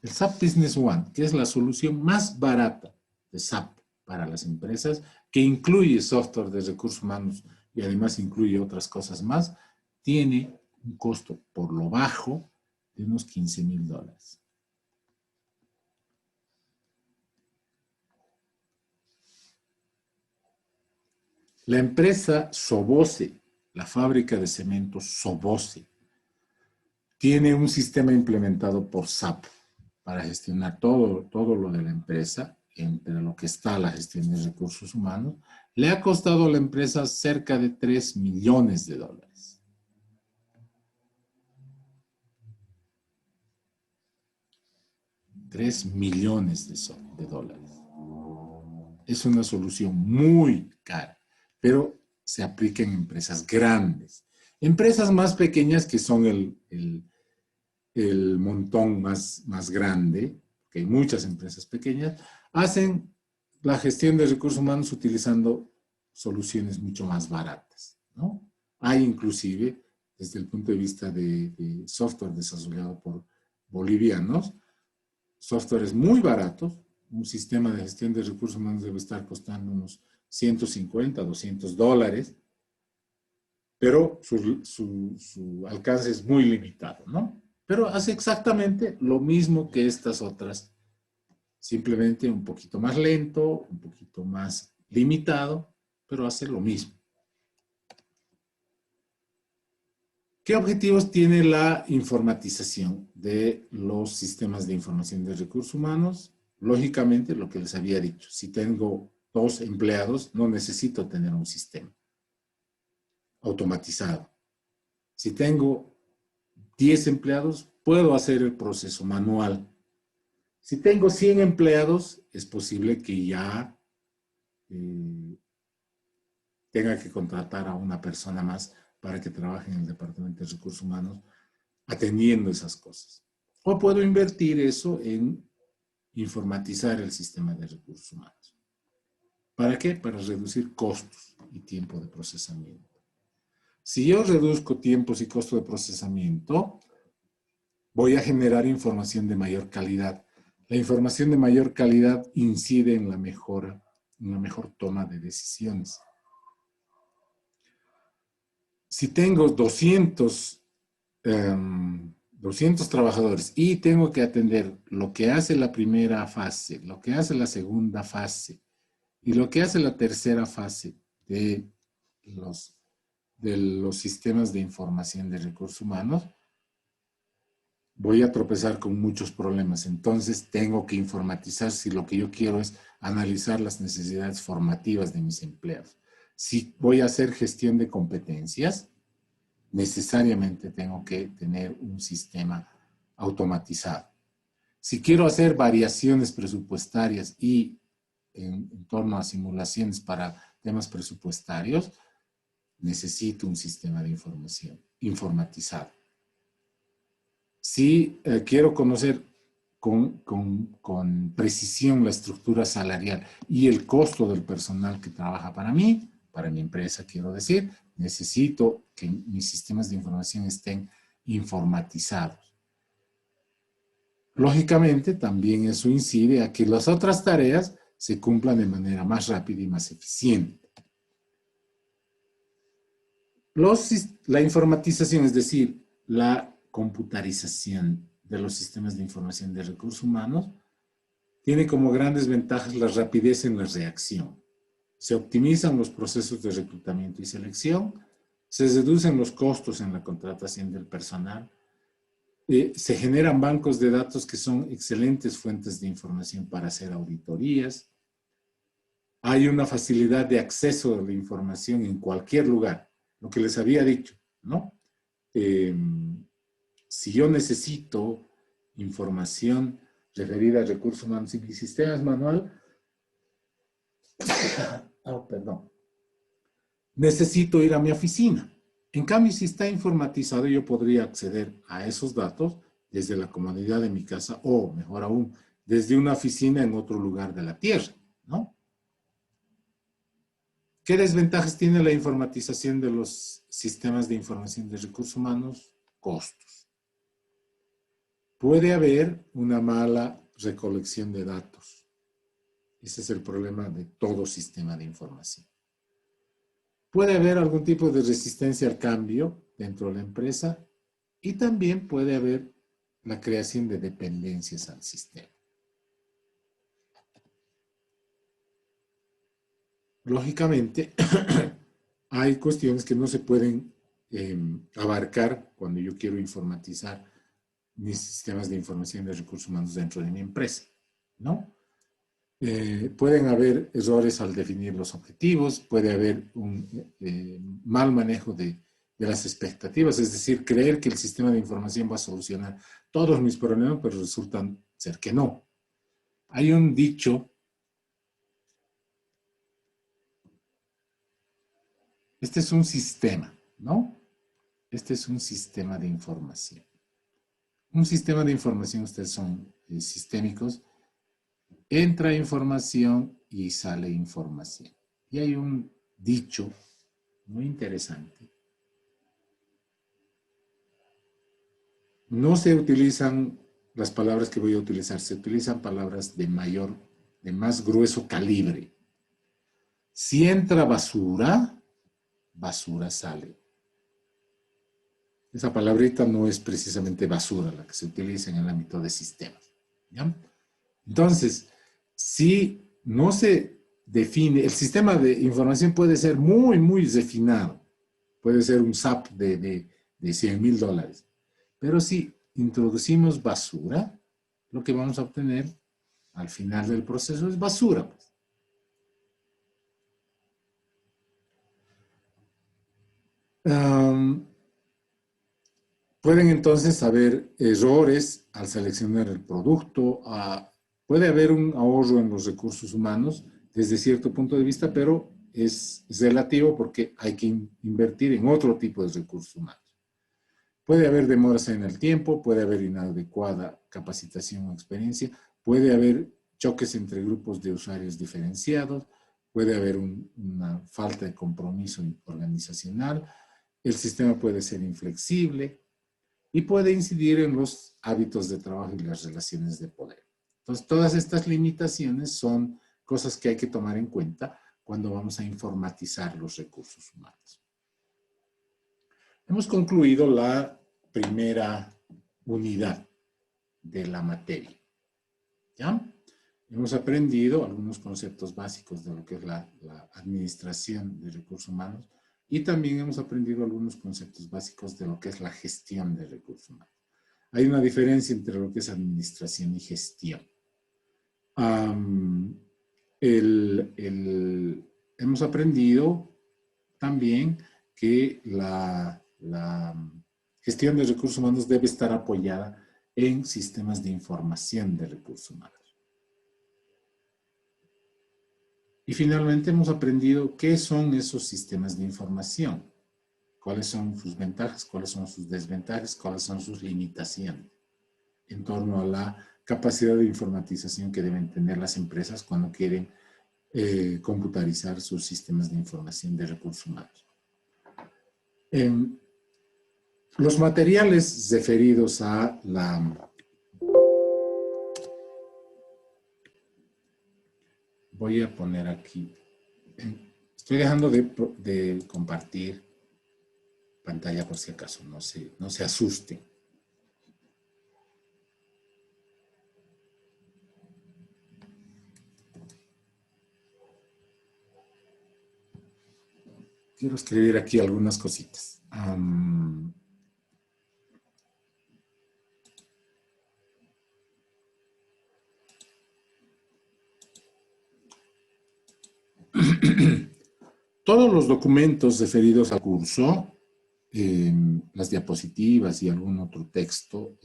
Speaker 1: El SAP Business One, que es la solución más barata de SAP para las empresas, que incluye software de recursos humanos y además incluye otras cosas más, tiene un costo por lo bajo de unos $15,000. La empresa Sobose, la fábrica de cemento Sobose, tiene un sistema implementado por SAP para gestionar todo lo de la empresa, entre lo que está la gestión de recursos humanos. Le ha costado a la empresa cerca de $3 millones. $3 millones de dólares. Es una solución muy cara, pero se aplica en empresas grandes. Empresas más pequeñas, que son el montón más grande, que hay muchas empresas pequeñas, hacen la gestión de recursos humanos utilizando soluciones mucho más baratas, ¿no? Hay inclusive, desde el punto de vista de software desarrollado por bolivianos, softwares muy baratos. Un sistema de gestión de recursos humanos debe estar costando unos $150, $200, pero su alcance es muy limitado, ¿no? Pero hace exactamente lo mismo que estas otras, simplemente un poquito más lento, un poquito más limitado, pero hace lo mismo. ¿Qué objetivos tiene la informatización de los sistemas de información de recursos humanos? Lógicamente, lo que les había dicho, si tengo 2 empleados, no necesito tener un sistema automatizado. Si tengo 10 empleados, puedo hacer el proceso manual. Si tengo 100 empleados, es posible que ya tenga que contratar a una persona más para que trabaje en el Departamento de Recursos Humanos atendiendo esas cosas. O puedo invertir eso en informatizar el sistema de recursos humanos. ¿Para qué? Para reducir costos y tiempo de procesamiento. Si yo reduzco tiempos y costo de procesamiento, voy a generar información de mayor calidad. La información de mayor calidad incide en la mejor toma de decisiones. Si tengo 200 trabajadores y tengo que atender lo que hace la primera fase, lo que hace la segunda fase y lo que hace la tercera fase de los sistemas de información de recursos humanos, voy a tropezar con muchos problemas. Entonces tengo que informatizar si lo que yo quiero es analizar las necesidades formativas de mis empleados. Si voy a hacer gestión de competencias, necesariamente tengo que tener un sistema automatizado. Si quiero hacer variaciones presupuestarias y en torno a simulaciones para temas presupuestarios, necesito un sistema de información informatizado. Si quiero conocer con precisión la estructura salarial y el costo del personal que trabaja para mí, para mi empresa quiero decir, necesito que mis sistemas de información estén informatizados. Lógicamente, también eso incide a que las otras tareas se cumplan de manera más rápida y más eficiente. La informatización, es decir, la computarización de los sistemas de información de recursos humanos, tiene como grandes ventajas la rapidez en la reacción. Se optimizan los procesos de reclutamiento y selección, se reducen los costos en la contratación del personal, se generan bancos de datos que son excelentes fuentes de información para hacer auditorías, hay una facilidad de acceso a la información en cualquier lugar, lo que les había dicho, ¿no? Si yo necesito información referida a recursos humanos y mi sistema es manual, perdón, necesito ir a mi oficina. En cambio, si está informatizado, yo podría acceder a esos datos desde la comodidad de mi casa o, mejor aún, desde una oficina en otro lugar de la Tierra, ¿no? ¿Qué desventajas tiene la informatización de los sistemas de información de recursos humanos? Costos. Puede haber una mala recolección de datos. Ese es el problema de todo sistema de información. Puede haber algún tipo de resistencia al cambio dentro de la empresa y también puede haber la creación de dependencias al sistema. Lógicamente, hay cuestiones que no se pueden abarcar cuando yo quiero informatizar mis sistemas de información de recursos humanos dentro de mi empresa, ¿no? Pueden haber errores al definir los objetivos, puede haber un mal manejo de las expectativas, es decir, creer que el sistema de información va a solucionar todos mis problemas, pero resulta ser que no. Hay un dicho, este es un sistema, ¿no? Este es un sistema de información. Un sistema de información, ustedes son sistémicos, entra información y sale información. Y hay un dicho muy interesante. No se utilizan las palabras que voy a utilizar, se utilizan palabras de más grueso calibre. Si entra basura, basura sale. Esa palabrita no es precisamente basura la que se utiliza en el ámbito de sistemas, ¿ya? Entonces, si no se define, el sistema de información puede ser muy, muy refinado. Puede ser un SAP de $100,000. Pero si introducimos basura, lo que vamos a obtener al final del proceso es basura, pues. Pueden entonces haber errores al seleccionar el producto. Puede haber un ahorro en los recursos humanos desde cierto punto de vista, pero es relativo porque hay que invertir en otro tipo de recursos humanos. Puede haber demoras en el tiempo, puede haber inadecuada capacitación o experiencia, puede haber choques entre grupos de usuarios diferenciados, puede haber una falta de compromiso organizacional, el sistema puede ser inflexible y puede incidir en los hábitos de trabajo y las relaciones de poder. Entonces, todas estas limitaciones son cosas que hay que tomar en cuenta cuando vamos a informatizar los recursos humanos. Hemos concluido la primera unidad de la materia, ¿ya? Hemos aprendido algunos conceptos básicos de lo que es la administración de recursos humanos y también hemos aprendido algunos conceptos básicos de lo que es la gestión de recursos humanos. Hay una diferencia entre lo que es administración y gestión. Hemos aprendido también que la gestión de recursos humanos debe estar apoyada en sistemas de información de recursos humanos. Y finalmente hemos aprendido qué son esos sistemas de información, cuáles son sus ventajas, cuáles son sus desventajas, cuáles son sus limitaciones en torno a la capacidad de informatización que deben tener las empresas cuando quieren computarizar sus sistemas de información de recursos humanos. Los materiales referidos a la... Voy a poner aquí... Estoy dejando de compartir pantalla por si acaso, no se asusten. Quiero escribir aquí algunas cositas. Todos los documentos referidos al curso, las diapositivas y algún otro texto,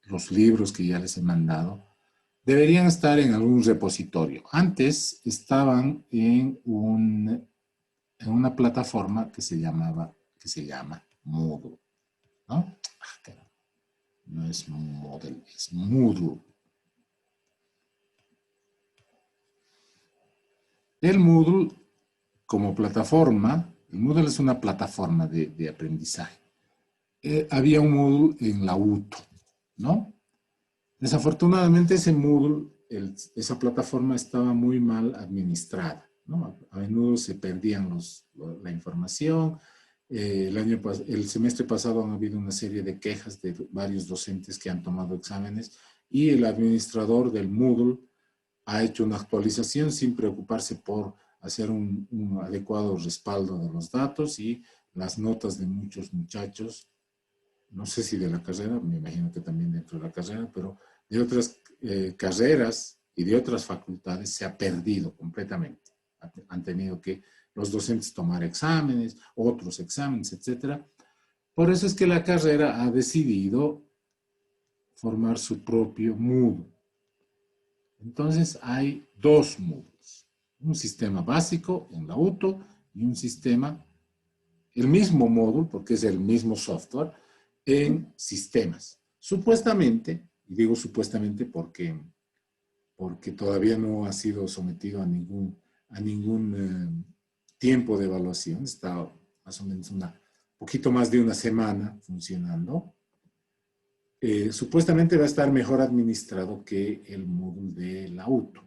Speaker 1: los libros que ya les he mandado, deberían estar en algún repositorio. Antes estaban en una plataforma que se llama Moodle, ¿no? No es Moodle, es Moodle. El Moodle como plataforma, el Moodle es una plataforma de aprendizaje. Había un Moodle en la UTO, ¿no? Desafortunadamente ese Moodle, esa plataforma estaba muy mal administrada, ¿no? A menudo se perdían la información. El semestre pasado han habido una serie de quejas de varios docentes que han tomado exámenes y el administrador del Moodle ha hecho una actualización sin preocuparse por hacer un adecuado respaldo de los datos, y las notas de muchos muchachos, no sé si de la carrera, me imagino que también dentro de la carrera, pero de otras carreras y de otras facultades se ha perdido completamente. Han tenido que los docentes tomar exámenes, otros exámenes, etc. Por eso es que la carrera ha decidido formar su propio Moodle. Entonces hay dos Moodles, un sistema básico en la UTO y un sistema, el mismo módulo, porque es el mismo software, en sistemas. Supuestamente, y digo supuestamente porque todavía no ha sido sometido a ningún tiempo de evaluación, está más o menos poquito más de una semana funcionando. Supuestamente va a estar mejor administrado que el módulo de la UTO.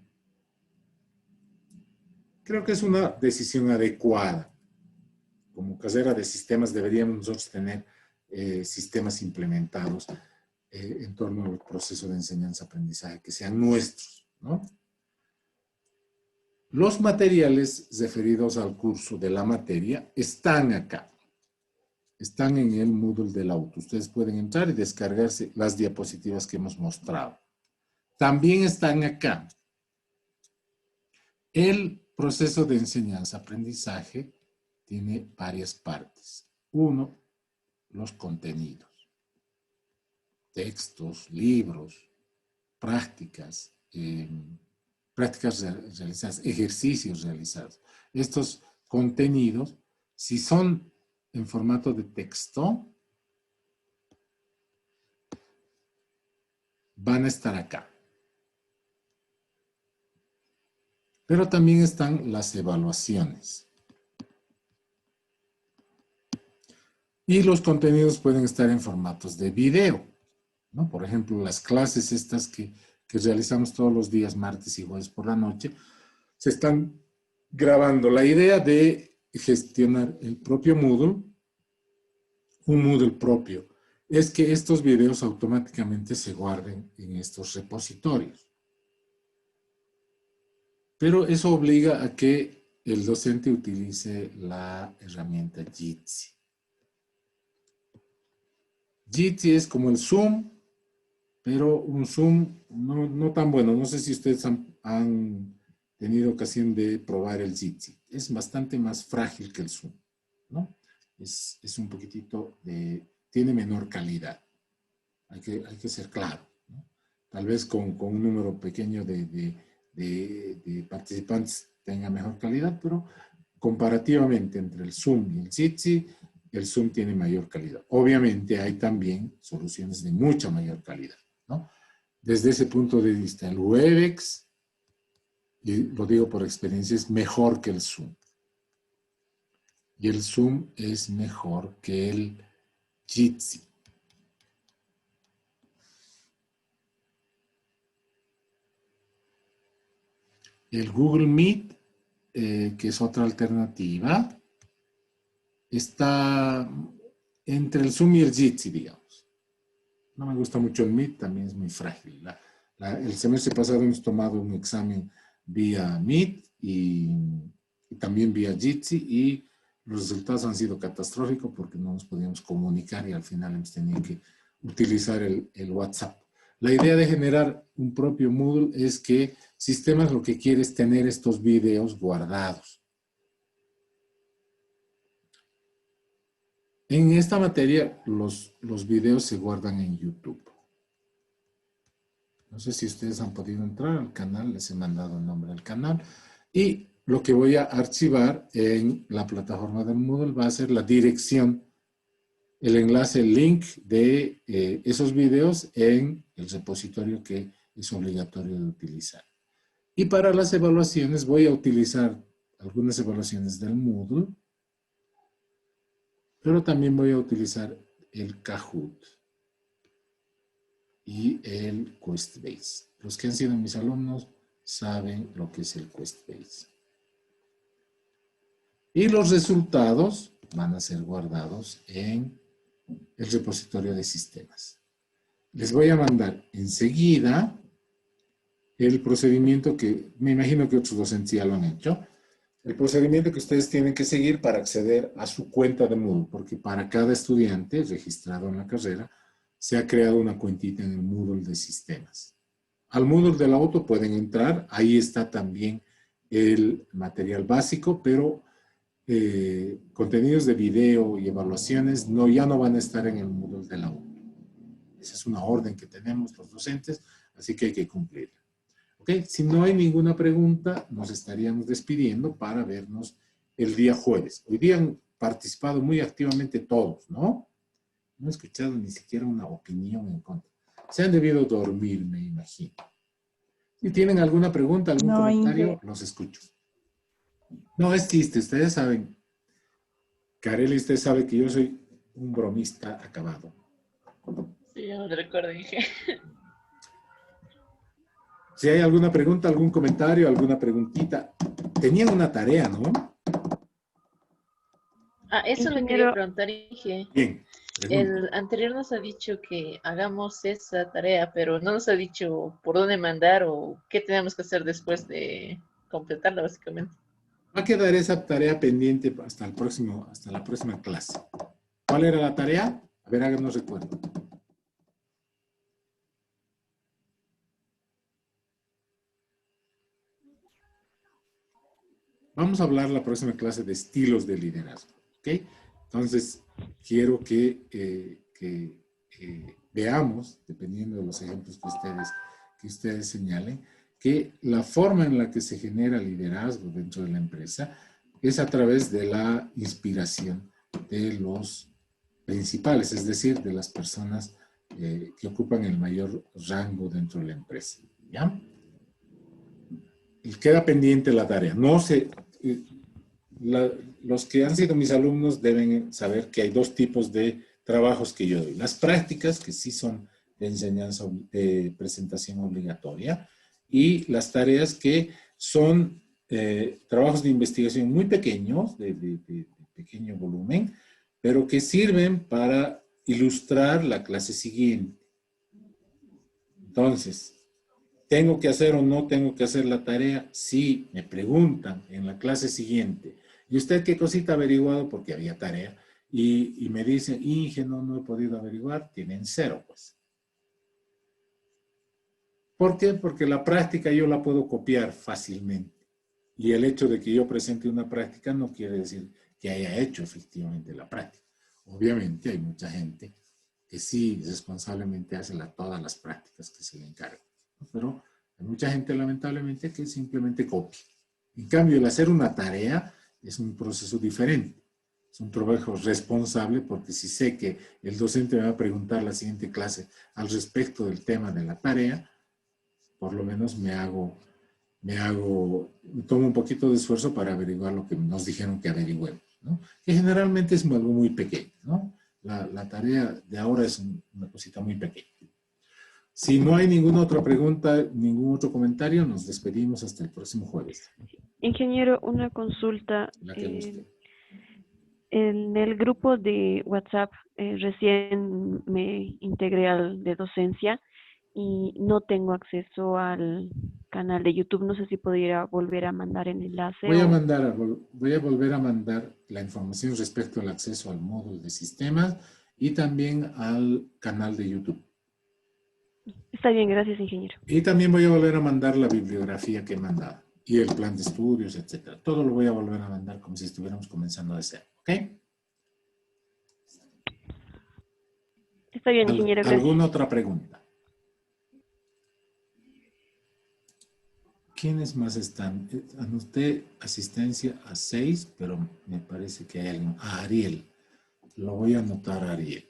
Speaker 1: Creo que es una decisión adecuada. Como carrera de sistemas deberíamos nosotros tener sistemas implementados en torno al proceso de enseñanza-aprendizaje que sean nuestros, ¿no? Los materiales referidos al curso de la materia están acá. Están en el Moodle del auto. Ustedes pueden entrar y descargarse las diapositivas que hemos mostrado. También están acá. El proceso de enseñanza-aprendizaje tiene varias partes. Uno, los contenidos. Textos, libros, prácticas, prácticas realizadas, ejercicios realizados. Estos contenidos, si son en formato de texto, van a estar acá. Pero también están las evaluaciones. Y los contenidos pueden estar en formatos de video, ¿no? Por ejemplo, las clases estas que realizamos todos los días, martes y jueves por la noche, se están grabando. La idea de gestionar el propio Moodle, un Moodle propio, es que estos videos automáticamente se guarden en estos repositorios. Pero eso obliga a que el docente utilice la herramienta Jitsi. Jitsi es como el Zoom, pero un Zoom no tan bueno. No sé si ustedes han tenido ocasión de probar el Jitsi. Es bastante más frágil que el Zoom, ¿no? Es un poquitito tiene menor calidad. Hay que ser claro, ¿no? Tal vez con un número pequeño de participantes tenga mejor calidad, pero comparativamente entre el Zoom y el Jitsi, el Zoom tiene mayor calidad. Obviamente hay también soluciones de mucha mayor calidad, ¿no? Desde ese punto de vista, el Webex, y lo digo por experiencia, es mejor que el Zoom. Y el Zoom es mejor que el Jitsi. El Google Meet, que es otra alternativa, está entre el Zoom y el Jitsi, digamos. No me gusta mucho el Meet, también es muy frágil. El semestre pasado hemos tomado un examen vía Meet y también vía Jitsi y los resultados han sido catastróficos porque no nos podíamos comunicar y al final hemos tenido que utilizar el WhatsApp. La idea de generar un propio Moodle es que Sistemas lo que quiere es tener estos videos guardados. En esta materia, los videos se guardan en YouTube. No sé si ustedes han podido entrar al canal, les he mandado el nombre del canal. Y lo que voy a archivar en la plataforma de Moodle va a ser la dirección, el enlace, el link de esos videos en el repositorio que es obligatorio de utilizar. Y para las evaluaciones voy a utilizar algunas evaluaciones del Moodle, pero también voy a utilizar el Kahoot y el QuestBase. Los que han sido mis alumnos saben lo que es el QuestBase. Y los resultados van a ser guardados en el repositorio de sistemas. Les voy a mandar enseguida el procedimiento que, me imagino que otros docentes ya lo han hecho, el procedimiento que ustedes tienen que seguir para acceder a su cuenta de Moodle, porque para cada estudiante registrado en la carrera se ha creado una cuentita en el Moodle de sistemas. Al Moodle del auto pueden entrar, ahí está también el material básico, pero contenidos de video y evaluaciones ya no van a estar en el Moodle del auto. Esa es una orden que tenemos los docentes, así que hay que cumplirla. ¿Okay? Si no hay ninguna pregunta, nos estaríamos despidiendo para vernos el día jueves. Hoy día han participado muy activamente todos, ¿no? No he escuchado ni siquiera una opinión en contra. Se han debido dormir, me imagino. Si tienen alguna pregunta, algún comentario, los escucho. No, es chiste, ustedes saben. Carely, usted sabe que yo soy un bromista acabado.
Speaker 2: Sí, yo me recuerdo, dije.
Speaker 1: Si hay alguna pregunta, algún comentario, alguna preguntita. Tenían una tarea, ¿no?
Speaker 2: Ah, eso le quería preguntar, dije.
Speaker 1: Bien.
Speaker 2: El anterior nos ha dicho que hagamos esa tarea, pero no nos ha dicho por dónde mandar o qué tenemos que hacer después de completarla, básicamente.
Speaker 1: Va a quedar esa tarea pendiente hasta la próxima clase. ¿Cuál era la tarea? A ver, háganos recuerdo. Vamos a hablar la próxima clase de estilos de liderazgo. ¿Ok? Entonces, quiero que veamos, dependiendo de los ejemplos que ustedes señalen, que la forma en la que se genera liderazgo dentro de la empresa es a través de la inspiración de los principales, es decir, de las personas que ocupan el mayor rango dentro de la empresa. ¿Ya? Y queda pendiente la tarea. No se... los que han sido mis alumnos deben saber que hay dos tipos de trabajos que yo doy. Las prácticas, que sí son de enseñanza, de presentación obligatoria, y las tareas que son trabajos de investigación muy pequeños, de pequeño volumen, pero que sirven para ilustrar la clase siguiente. Entonces, ¿tengo que hacer o no tengo que hacer la tarea? Sí, me preguntan en la clase siguiente. ¿Y usted qué cosita ha averiguado? Porque había tarea. Y me dicen, Inge, no he podido averiguar. Tienen 0, pues. ¿Por qué? Porque la práctica yo la puedo copiar fácilmente. Y el hecho de que yo presente una práctica no quiere decir que haya hecho efectivamente la práctica. Obviamente hay mucha gente que sí responsablemente hace todas las prácticas que se le encargan, ¿no? Pero hay mucha gente lamentablemente que simplemente copia. En cambio, el hacer una tarea es un proceso diferente. Es un trabajo responsable porque si sé que el docente me va a preguntar la siguiente clase al respecto del tema de la tarea, por lo menos me tomo un poquito de esfuerzo para averiguar lo que nos dijeron que averigüemos, ¿no? Que generalmente es algo muy pequeño, ¿no? La tarea de ahora es una cosita muy pequeña. Si no hay ninguna otra pregunta, ningún otro comentario, nos despedimos hasta el próximo jueves.
Speaker 3: Ingeniero, una consulta.
Speaker 1: La que guste.
Speaker 3: En el grupo de WhatsApp recién me integré al de docencia y no tengo acceso al canal de YouTube. No sé si pudiera volver a mandar el enlace
Speaker 1: Voy a
Speaker 3: o...
Speaker 1: volver a mandar la información respecto al acceso al módulo de sistemas y también al canal de YouTube.
Speaker 3: Está bien, gracias, ingeniero.
Speaker 1: Y también voy a volver a mandar la bibliografía que he mandado y el plan de estudios, etcétera. Todo lo voy a volver a mandar como si estuviéramos comenzando de cero, ¿ok?
Speaker 3: Está bien, ingeniero, gracias.
Speaker 1: ¿Alguna otra pregunta? ¿Quiénes más están? Anoté asistencia a 6, pero me parece que hay alguien. A Ariel. Lo voy a anotar a Ariel.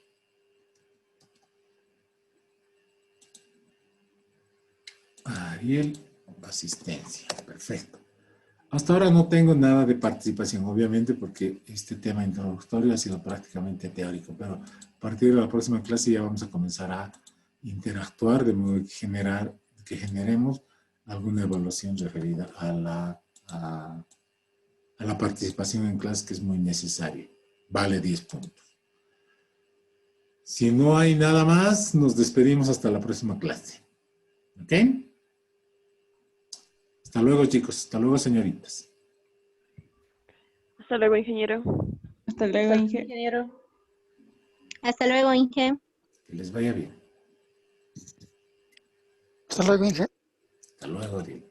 Speaker 1: Ariel, asistencia. Perfecto. Hasta ahora no tengo nada de participación, obviamente, porque este tema introductorio ha sido prácticamente teórico, pero a partir de la próxima clase ya vamos a comenzar a interactuar de modo que generemos alguna evaluación referida a la participación en clase, que es muy necesaria. Vale 10 puntos. Si no hay nada más, nos despedimos hasta la próxima clase. ¿Ok? Hasta luego, chicos. Hasta luego, señoritas.
Speaker 3: Hasta luego, ingeniero.
Speaker 4: Hasta luego, Inge.
Speaker 2: Ingeniero.
Speaker 5: Hasta luego, Inge.
Speaker 1: Que les vaya bien.
Speaker 6: Hasta luego, Inge.
Speaker 1: Hasta luego, Ariel.